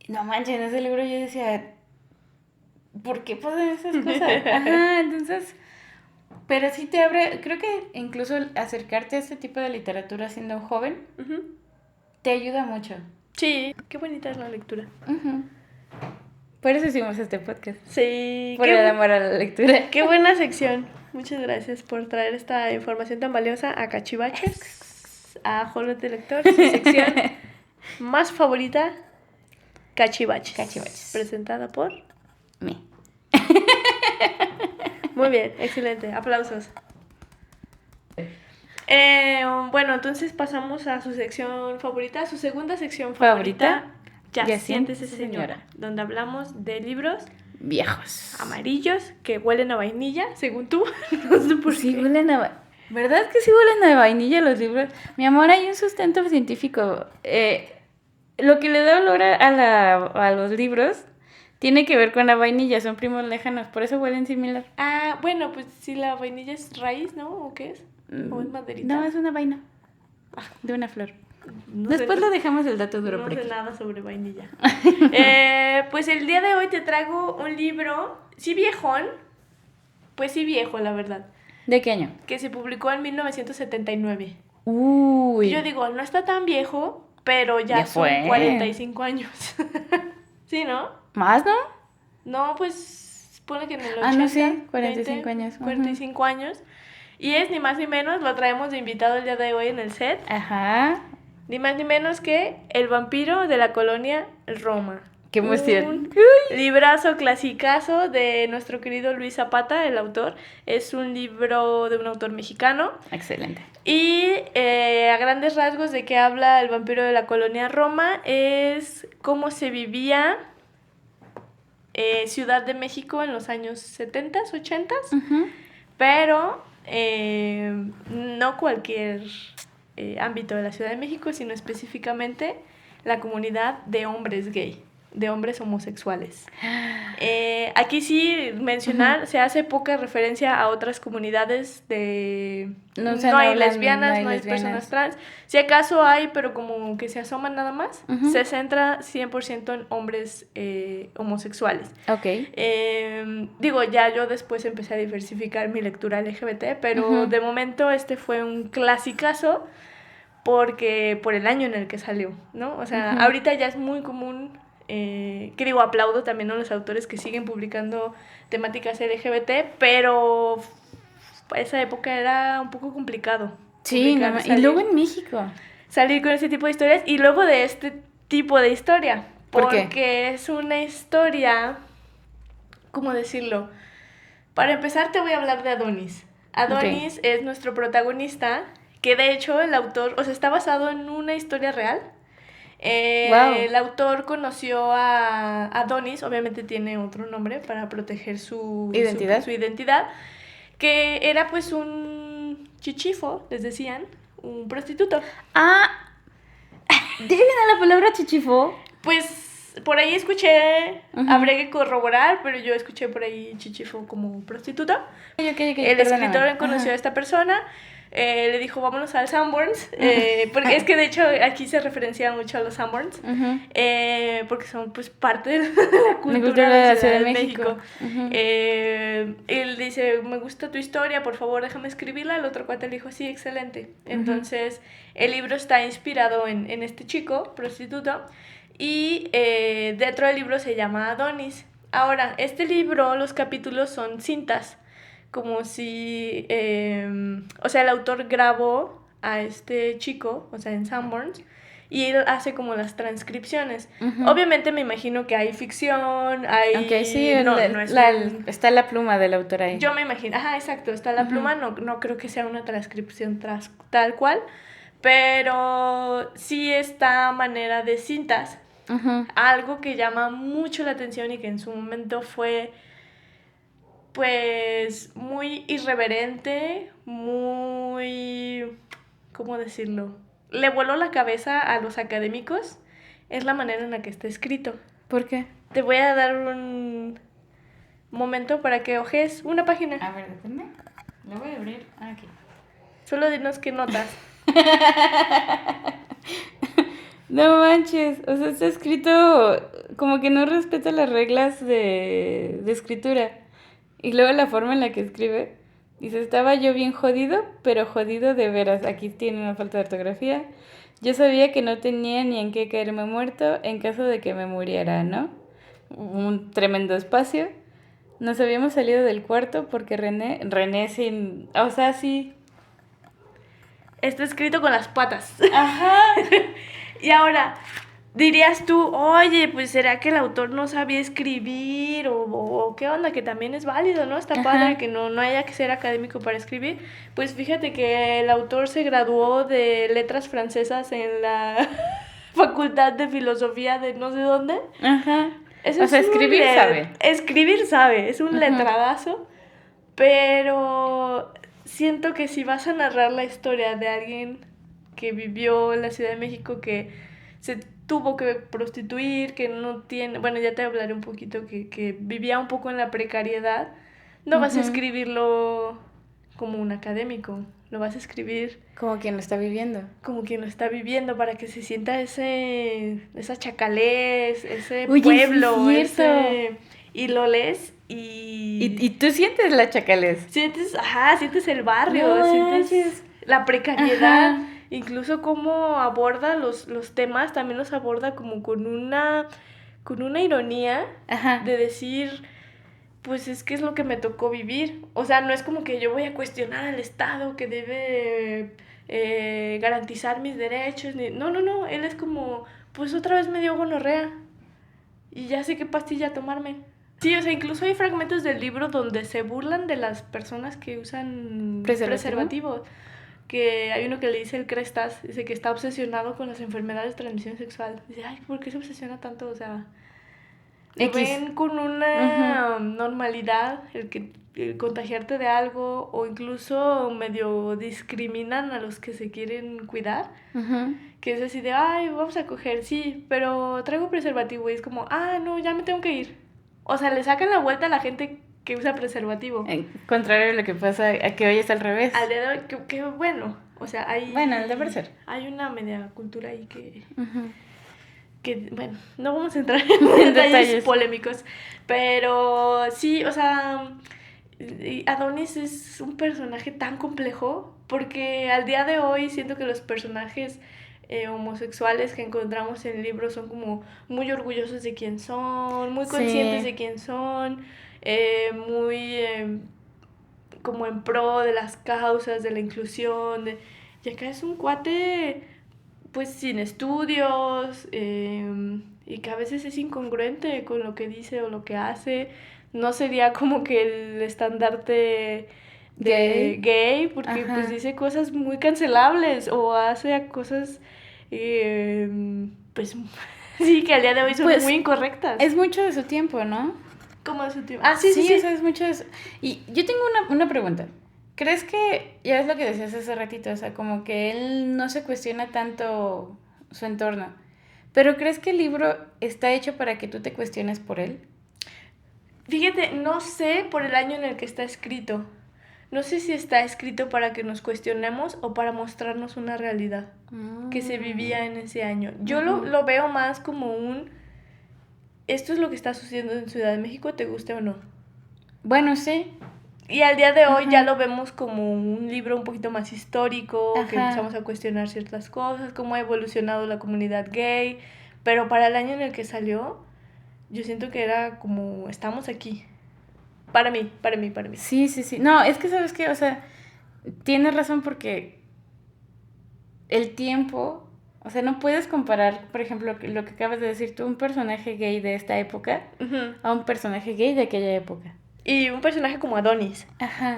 A: No manches, en ese libro yo decía, ¿por qué pasan esas cosas? Entonces, pero sí te abre, creo que incluso acercarte a este tipo de literatura siendo joven, te ayuda mucho.
B: Sí, qué bonita es la lectura.
A: Por eso hicimos este podcast.
B: Sí.
A: Por el amor a la lectura.
B: Qué buena sección. Muchas gracias por traer esta información tan valiosa a Cachivaches, a Jolote Lector, su sección más favorita, Cachivaches. Presentada por
A: mí.
B: Muy bien, excelente. Aplausos. Bueno, entonces pasamos a su sección favorita, su segunda sección favorita. Ya siéntese, señora. Donde hablamos de libros
A: viejos,
B: amarillos, que huelen a vainilla, según tú. No sé por qué.
A: Huelen a... ¿Verdad que sí huelen a vainilla los libros? Mi amor, hay un sustento científico. Lo que le da olor a los libros tiene que ver con la vainilla, son primos lejanos, por eso huelen similar.
B: Bueno, pues si la vainilla es raíz, ¿no? ¿O qué es? ¿O es maderita?
A: No, es una vaina de una flor. Después lo dejamos el dato duro.
B: No sé nada sobre vainilla. Pues el día de hoy te traigo un libro, sí viejón, pues sí viejo, la verdad.
A: ¿De qué año?
B: Que se publicó en 1979.
A: Uy.
B: Yo digo, no está tan viejo, pero ya son 45 años. Sí, ¿no?
A: ¿Más, no?
B: No, pues pone que en el 80.
A: No, sí, 45
B: 20,
A: años.
B: 45 años. Y es ni más ni menos, lo traemos de invitado el día de hoy en el set. Ni más ni menos que El vampiro de la colonia Roma.
A: ¡Qué emoción!
B: Un librazo clasicazo de nuestro querido Luis Zapata, el autor. Es un libro de un autor mexicano.
A: Excelente.
B: Y a grandes rasgos de qué habla El vampiro de la colonia Roma es cómo se vivía Ciudad de México en los años 70s, 80s. Pero no cualquier ámbito de la Ciudad de México, sino específicamente la comunidad de hombres gay, de hombres homosexuales. Aquí sí mencionar, se hace poca referencia a otras comunidades de... No hay lesbianas, no hay personas trans. Si acaso hay, pero como que se asoman nada más. Se centra 100% en hombres homosexuales. Digo, ya yo después empecé a diversificar mi lectura LGBT, pero de momento este fue un clasicazo porque por el año en el que salió, ¿no? O sea, ahorita ya es muy común que digo, aplaudo también a los autores que siguen publicando temáticas LGBT, pero esa época era un poco complicado.
A: Sí, y luego en México.
B: Salir con ese tipo de historias y luego de este tipo de historia. Porque es una historia, ¿cómo decirlo? Para empezar te voy a hablar de Adonis. Adonis es nuestro protagonista, que de hecho el autor, o sea, está basado en una historia real. El autor conoció a Adonis, obviamente tiene otro nombre para proteger su identidad, que era pues un chichifo, les decían, un prostituto.
A: ¿De ahí viene la palabra chichifo?
B: Pues por ahí escuché, habría que corroborar, pero yo escuché por ahí chichifo como prostituta.
A: Okay,
B: el escritor conoció a esta persona, le dijo vámonos al Sanborns, porque es que de hecho aquí se referencia mucho a los Sanborns, porque son pues parte de la cultura de la Ciudad de México. Él dice, me gusta tu historia, por favor déjame escribirla. El otro cuate le dijo, sí, excelente. Entonces el libro está inspirado en este chico prostituto y dentro del libro se llama Adonis. Ahora, este libro, los capítulos son cintas, como si, o sea, el autor grabó a este chico, o sea, en Sanborns, y él hace como las transcripciones. Obviamente me imagino que hay ficción, hay...
A: Okay, sí, está la pluma del autor ahí.
B: Yo me imagino, exacto, está la pluma, no creo que sea una transcripción tal cual, pero sí esta manera de cintas. Algo que llama mucho la atención y que en su momento fue pues muy irreverente, muy... ¿cómo decirlo? Le voló la cabeza a los académicos, es la manera en la que está escrito.
A: ¿Por qué?
B: Te voy a dar un momento para que ojes una página.
A: A ver, déjame. Lo voy a abrir aquí.
B: Solo dinos qué notas.
A: No manches, o sea, está escrito como que no respeta las reglas de escritura. Y luego la forma en la que escribe, dice, estaba yo bien jodido, pero jodido de veras. Aquí tiene una falta de ortografía. Yo sabía que no tenía ni en qué caerme muerto en caso de que me muriera, ¿no? Un tremendo espacio. Nos habíamos salido del cuarto porque René sin... O sea, sí.
B: Está escrito con las patas.
A: Ajá.
B: Y ahora, dirías tú, oye, pues ¿será que el autor no sabía escribir? O qué onda, que también es válido, ¿no? Está padre que no haya que ser académico para escribir. Pues fíjate que el autor se graduó de letras francesas en la Facultad de Filosofía de no sé dónde.
A: Ajá. Eso o sea, escribir sabe.
B: Escribir sabe, es un letradazo, pero siento que si vas a narrar la historia de alguien que vivió en la Ciudad de México, que se tuvo que prostituir, que no tiene... Bueno, ya te hablaré un poquito, que vivía un poco en la precariedad. No vas a escribirlo como un académico, lo vas a escribir...
A: Como quien lo está viviendo.
B: Como quien lo está viviendo, para que se sienta esa chacalés, ese pueblo, y lo lees
A: y tú sientes la chacalés.
B: Sientes el barrio, sientes la precariedad. Incluso cómo aborda los temas, también los aborda como con una ironía de decir, pues es que es lo que me tocó vivir. O sea, no es como que yo voy a cuestionar al Estado que debe garantizar mis derechos. No, él es como, pues otra vez me dio gonorrea y ya sé qué pastilla tomarme. Sí, o sea, incluso hay fragmentos del libro donde se burlan de las personas que usan preservativos. Que hay uno que le dice el Crestas, dice que está obsesionado con las enfermedades de transmisión sexual. Dice, ay, ¿por qué se obsesiona tanto? O sea, lo ven con una normalidad el contagiarte de algo, o incluso medio discriminan a los que se quieren cuidar. Que es así de, ay, vamos a coger, sí, pero traigo preservativo. Y es como, no, ya me tengo que ir. O sea, le sacan la vuelta a la gente que usa preservativo.
A: En contrario a lo que pasa, a que hoy es al revés.
B: Al día de hoy, que bueno, o sea, hay...
A: Bueno, debe ser.
B: Hay una media cultura ahí que bueno, no vamos a entrar en detalles polémicos, pero sí, o sea, Adonis es un personaje tan complejo, porque al día de hoy siento que los personajes homosexuales que encontramos en el libro son como muy orgullosos de quién son, muy conscientes de quién son, muy como en pro de las causas, de la inclusión, y acá es un cuate pues sin estudios, y que a veces es incongruente con lo que dice o lo que hace. No sería como que el estandarte de gay porque pues dice cosas muy cancelables o hace cosas pues sí, que al día de hoy son pues, muy incorrectas.
A: Es mucho de su tiempo, ¿no?
B: ¿Cómo de su tiempo?
A: Sí. O sea, es mucho de su... Y yo tengo una pregunta. ¿Crees que, ya es lo que decías hace ratito, o sea, como que él no se cuestiona tanto su entorno, pero crees que el libro está hecho para que tú te cuestiones por él?
B: Fíjate, no sé por el año en el que está escrito. No sé si está escrito para que nos cuestionemos o para mostrarnos una realidad que se vivía en ese año. Yo lo veo más como esto es lo que está sucediendo en Ciudad de México, te guste o no.
A: Bueno, sí.
B: Y al día de hoy ya lo vemos como un libro un poquito más histórico, que empezamos a cuestionar ciertas cosas, cómo ha evolucionado la comunidad gay, pero para el año en el que salió, yo siento que era como, estamos aquí. Para mí.
A: Sí. No, es que, ¿sabes qué? O sea, tienes razón porque el tiempo, o sea, no puedes comparar, por ejemplo, lo que acabas de decir tú, un personaje gay de esta época a un personaje gay de aquella época.
B: Y un personaje como Adonis.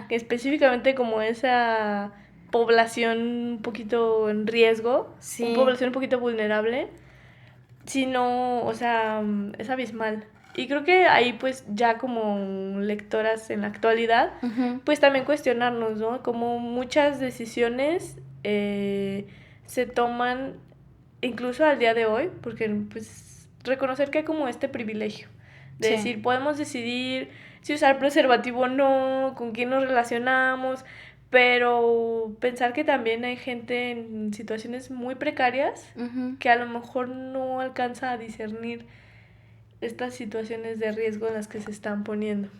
B: Que específicamente como esa población un poquito en riesgo, una población un poquito vulnerable, si no, o sea, es abismal. Y creo que ahí pues ya como lectoras en la actualidad, pues también cuestionarnos, ¿no? Como muchas decisiones se toman incluso al día de hoy, porque pues reconocer que hay como este privilegio de decir, podemos decidir si usar preservativo o no, con quién nos relacionamos, pero pensar que también hay gente en situaciones muy precarias que a lo mejor no alcanza a discernir estas situaciones de riesgo en las que se están poniendo.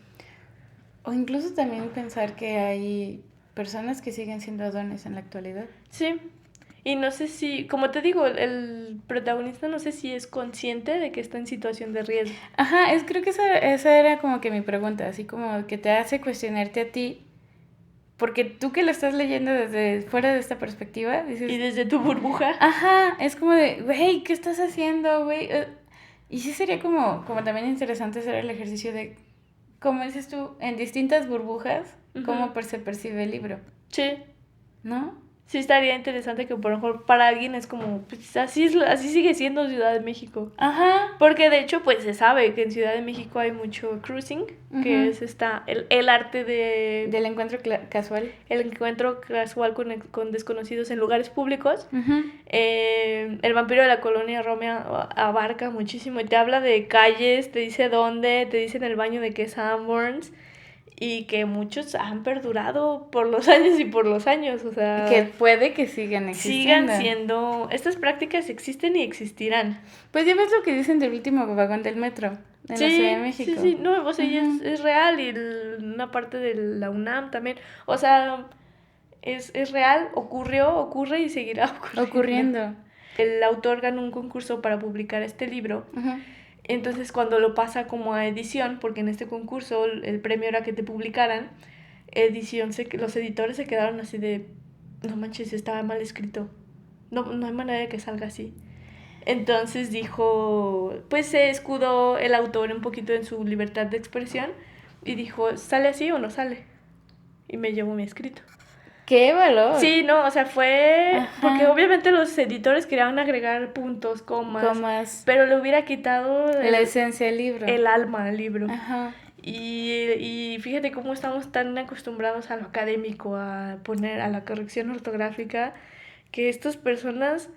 A: O incluso también pensar que hay personas que siguen siendo adones en la actualidad.
B: Sí, y no sé si, como te digo, el protagonista no sé si es consciente de que está en situación de riesgo.
A: Creo que esa era como que mi pregunta, así como que te hace cuestionarte a ti, porque tú que lo estás leyendo desde fuera de esta perspectiva, dices...
B: Y desde tu burbuja.
A: Es como de, güey, ¿qué estás haciendo, güey? Y sí sería como también interesante hacer el ejercicio de, como dices tú, en distintas burbujas, cómo se percibe el libro.
B: Sí.
A: ¿No?
B: Sí estaría interesante que por lo mejor para alguien es como, pues así sigue siendo Ciudad de México. Porque de hecho pues se sabe que en Ciudad de México hay mucho cruising, que es el arte del
A: encuentro casual.
B: El encuentro casual con desconocidos en lugares públicos. El vampiro de la colonia Roma abarca muchísimo y te habla de calles, te dice dónde, te dice en el baño de qué es Sanborns. Y que muchos han perdurado por los años y por los años, o sea...
A: Que puede que sigan existiendo.
B: Sigan siendo... Estas prácticas existen y existirán.
A: Pues ya ves lo que dicen del último vagón del metro en la Ciudad de México.
B: Sí, no, o sea, es real y una parte de la UNAM también. O sea, es real, ocurre y seguirá ocurriendo. El autor ganó un concurso para publicar este libro. Entonces cuando lo pasa como a edición, porque en este concurso el premio era que te publicaran, los editores se quedaron así de, no manches, estaba mal escrito, no hay manera de que salga así. Entonces dijo, pues se escudó el autor un poquito en su libertad de expresión y dijo, ¿sale así o no sale? Y me llevó mi escrito.
A: ¡Qué valor!
B: Sí, no, o sea, fue... Porque obviamente los editores querían agregar puntos, comas. Pero le hubiera quitado...
A: la esencia del libro.
B: El alma al libro. Y fíjate cómo estamos tan acostumbrados a lo académico, a poner a la corrección ortográfica, que estas personas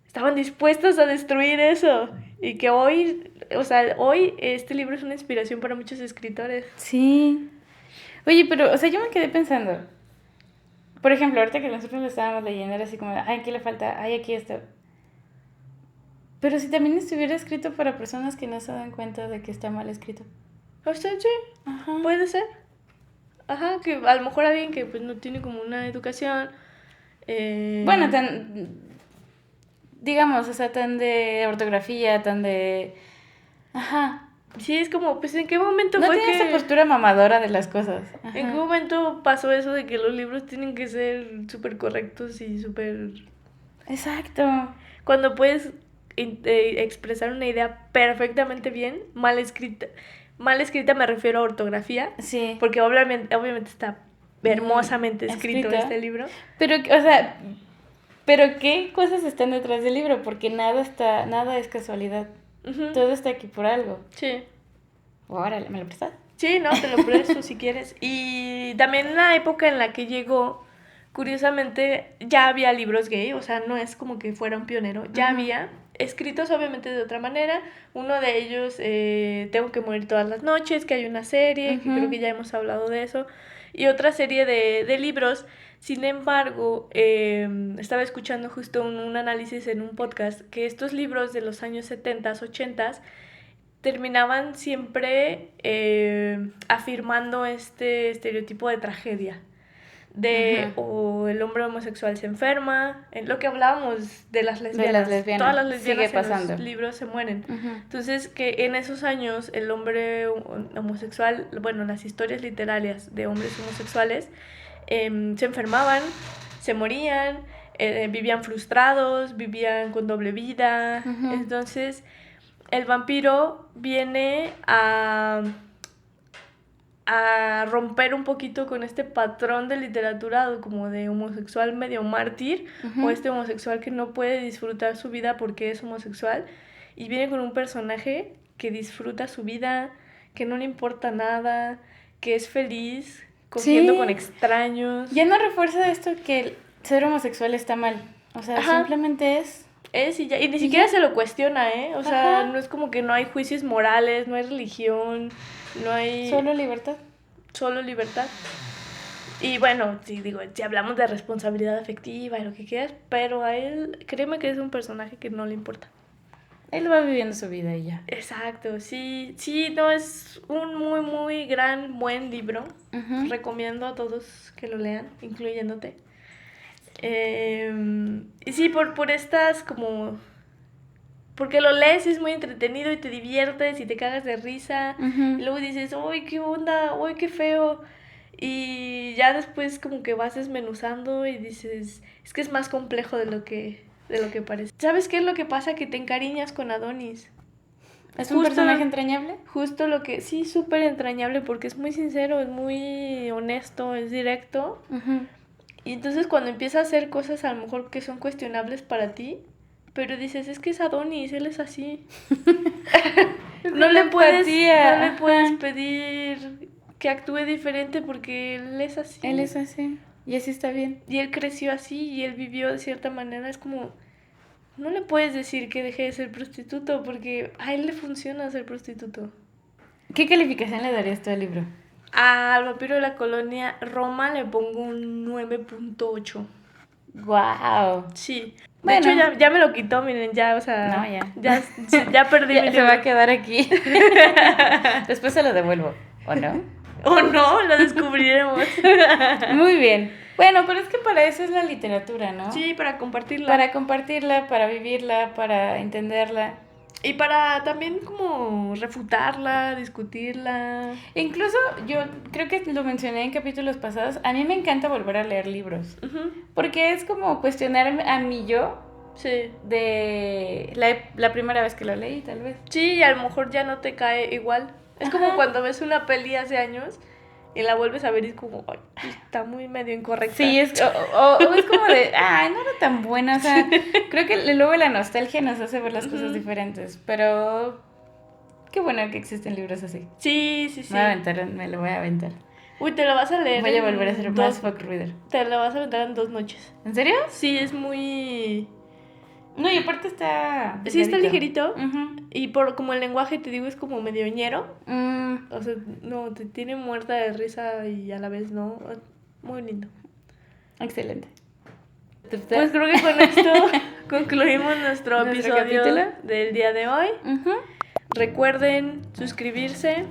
B: estaban dispuestas a destruir eso. Y que hoy este libro es una inspiración para muchos escritores.
A: Sí. Oye, pero, o sea, yo me quedé pensando... Por ejemplo, ahorita que nosotros lo estábamos leyendo era así como, aquí le falta, aquí esto. Pero si también estuviera escrito para personas que no se dan cuenta de que está mal escrito.
B: O sea, sí, puede ser. Que a lo mejor alguien que pues no tiene como una educación...
A: Bueno, digamos, o sea, tan de ortografía, tan de... Ajá.
B: Sí, es como, pues, ¿en qué momento
A: no
B: fue
A: tiene esa postura mamadora de las cosas.
B: Ajá. ¿En qué momento pasó eso de que los libros tienen que ser súper correctos y súper...
A: Exacto.
B: Cuando puedes expresar una idea perfectamente bien, mal escrita. Mal escrita me refiero a ortografía.
A: Sí.
B: Porque obviamente está hermosamente escrito este libro.
A: Pero, o sea, pero ¿qué cosas están detrás del libro? Porque nada es casualidad. Uh-huh. Todo está aquí por algo.
B: Sí.
A: Órale, ¿me lo prestas?
B: Sí, no, te lo presto si quieres. Y también la época en la que llegó, curiosamente, ya había libros gay, o sea, no es como que fuera un pionero, ya había, escritos obviamente de otra manera. Uno de ellos, Tengo que morir todas las noches, que hay una serie, que creo que ya hemos hablado de eso, y otra serie de libros. Sin embargo, estaba escuchando justo un análisis en un podcast que estos libros de los años 70s, 80s terminaban siempre afirmando este estereotipo de tragedia. O el hombre homosexual se enferma, en lo que hablábamos de las lesbianas. Todas las lesbianas en los libros se mueren. Entonces, que en esos años el hombre homosexual, bueno, las historias literarias de hombres homosexuales se enfermaban, se morían, vivían frustrados, vivían con doble vida. Entonces, el vampiro viene a romper un poquito con este patrón de literatura como de homosexual medio mártir, o este homosexual que no puede disfrutar su vida porque es homosexual, y viene con un personaje que disfruta su vida, que no le importa nada, que es feliz, cogiendo con extraños.
A: Ya no refuerza esto que ser homosexual está mal, o sea, simplemente es
B: y ya, y ni siquiera se lo cuestiona, o sea, no es como que no hay juicios morales, no hay religión, no hay...
A: Solo libertad.
B: Solo libertad. Y bueno, si hablamos de responsabilidad afectiva y lo que quieras, pero a él, créeme que es un personaje que no le importa.
A: Él va viviendo su vida y ya.
B: Exacto, sí, no, es un muy, muy buen libro. Recomiendo a todos que lo lean, incluyéndote. Y sí, por estas como... Porque lo lees y es muy entretenido y te diviertes y te cagas de risa. Y luego dices, ¡uy, qué onda! ¡Uy, qué feo! Y ya después como que vas desmenuzando y dices, es que es más complejo de lo que parece. ¿Sabes qué es lo que pasa? Que te encariñas con Adonis.
A: ¿Es un personaje entrañable?
B: Justo lo que... Sí, súper entrañable porque es muy sincero, es muy honesto, es directo. Y entonces cuando empieza a hacer cosas a lo mejor que son cuestionables para ti, pero dices, es que es Adonis, él es así. no le puedes pedir que actúe diferente porque él es así.
A: Él es así, y así está bien.
B: Y él creció así y él vivió de cierta manera. Es como, no le puedes decir que deje de ser prostituto porque a él le funciona ser prostituto.
A: ¿Qué calificación le darías tú al libro?
B: Al vampiro de la colonia Roma le pongo un 9.8.
A: ¡Wow!
B: Sí. De hecho, ya me lo quitó, miren, ya, o sea...
A: No,
B: ya perdí mi libro.
A: Se va a quedar aquí. Después se lo devuelvo, ¿o no?
B: ¿O no? Lo descubriremos.
A: Muy bien. Bueno, pero es que para eso es la literatura, ¿no?
B: Sí, para compartirla.
A: Para compartirla, para vivirla, para entenderla.
B: Y para también como refutarla, discutirla.
A: Incluso yo creo que lo mencioné en capítulos pasados, a mí me encanta volver a leer libros. Porque es como cuestionarme a mí yo de la primera vez que lo leí, tal vez.
B: Sí, y a lo mejor ya no te cae igual. Es como cuando ves una peli hace años y la vuelves a ver y es como, ay, está muy medio incorrecta.
A: Sí, es como de, ay, no era tan buena, o sea, creo que luego la nostalgia nos hace ver las cosas diferentes, pero qué bueno que existen libros así.
B: Sí.
A: Me lo voy a aventar.
B: Uy, te lo vas a leer.
A: Voy a volver a ser más folk reader.
B: Te lo vas a aventar en 2 noches.
A: ¿En serio?
B: Sí, es muy...
A: No, y aparte está...
B: Sí, está ligerito. Y por como el lenguaje, te digo, es como medio ñero. O sea, no, te tiene muerta de risa y a la vez no. Muy lindo.
A: Excelente.
B: Pues creo que con esto concluimos nuestro episodio del día de hoy. Recuerden suscribirse.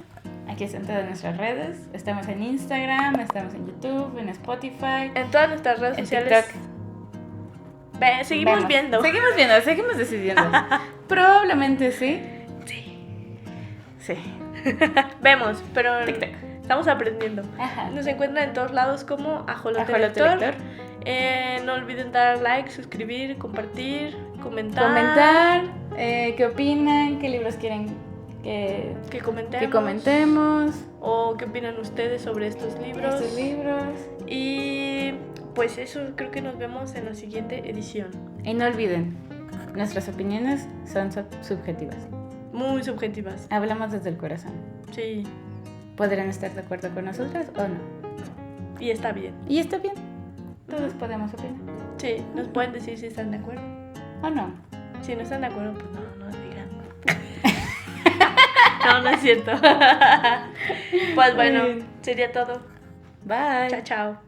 A: Aquí están todas nuestras redes. Estamos en Instagram, estamos en YouTube, en Spotify.
B: En todas nuestras redes sociales.
A: TikTok.
B: Seguimos viendo.
A: Seguimos decidiendo. Probablemente sí. Sí.
B: Vemos, pero estamos aprendiendo. Ajá. Nos encuentran en todos lados como Ajolote Lector. No olviden dar like, suscribir, compartir, comentar.
A: ¿Qué opinan? ¿Qué libros quieren que
B: comentemos? ¿O qué opinan ustedes sobre estos libros? Y pues eso, creo que nos vemos en la siguiente edición.
A: Y no olviden, nuestras opiniones son subjetivas.
B: Muy subjetivas.
A: Hablamos desde el corazón.
B: Sí.
A: Podrán estar de acuerdo con nosotras o no.
B: Y está bien.
A: Todos podemos opinar.
B: Sí, nos pueden decir si están de acuerdo.
A: O no.
B: Si no están de acuerdo, pues no digan. No es cierto. Pues bueno, sería todo.
A: Bye.
B: Chao.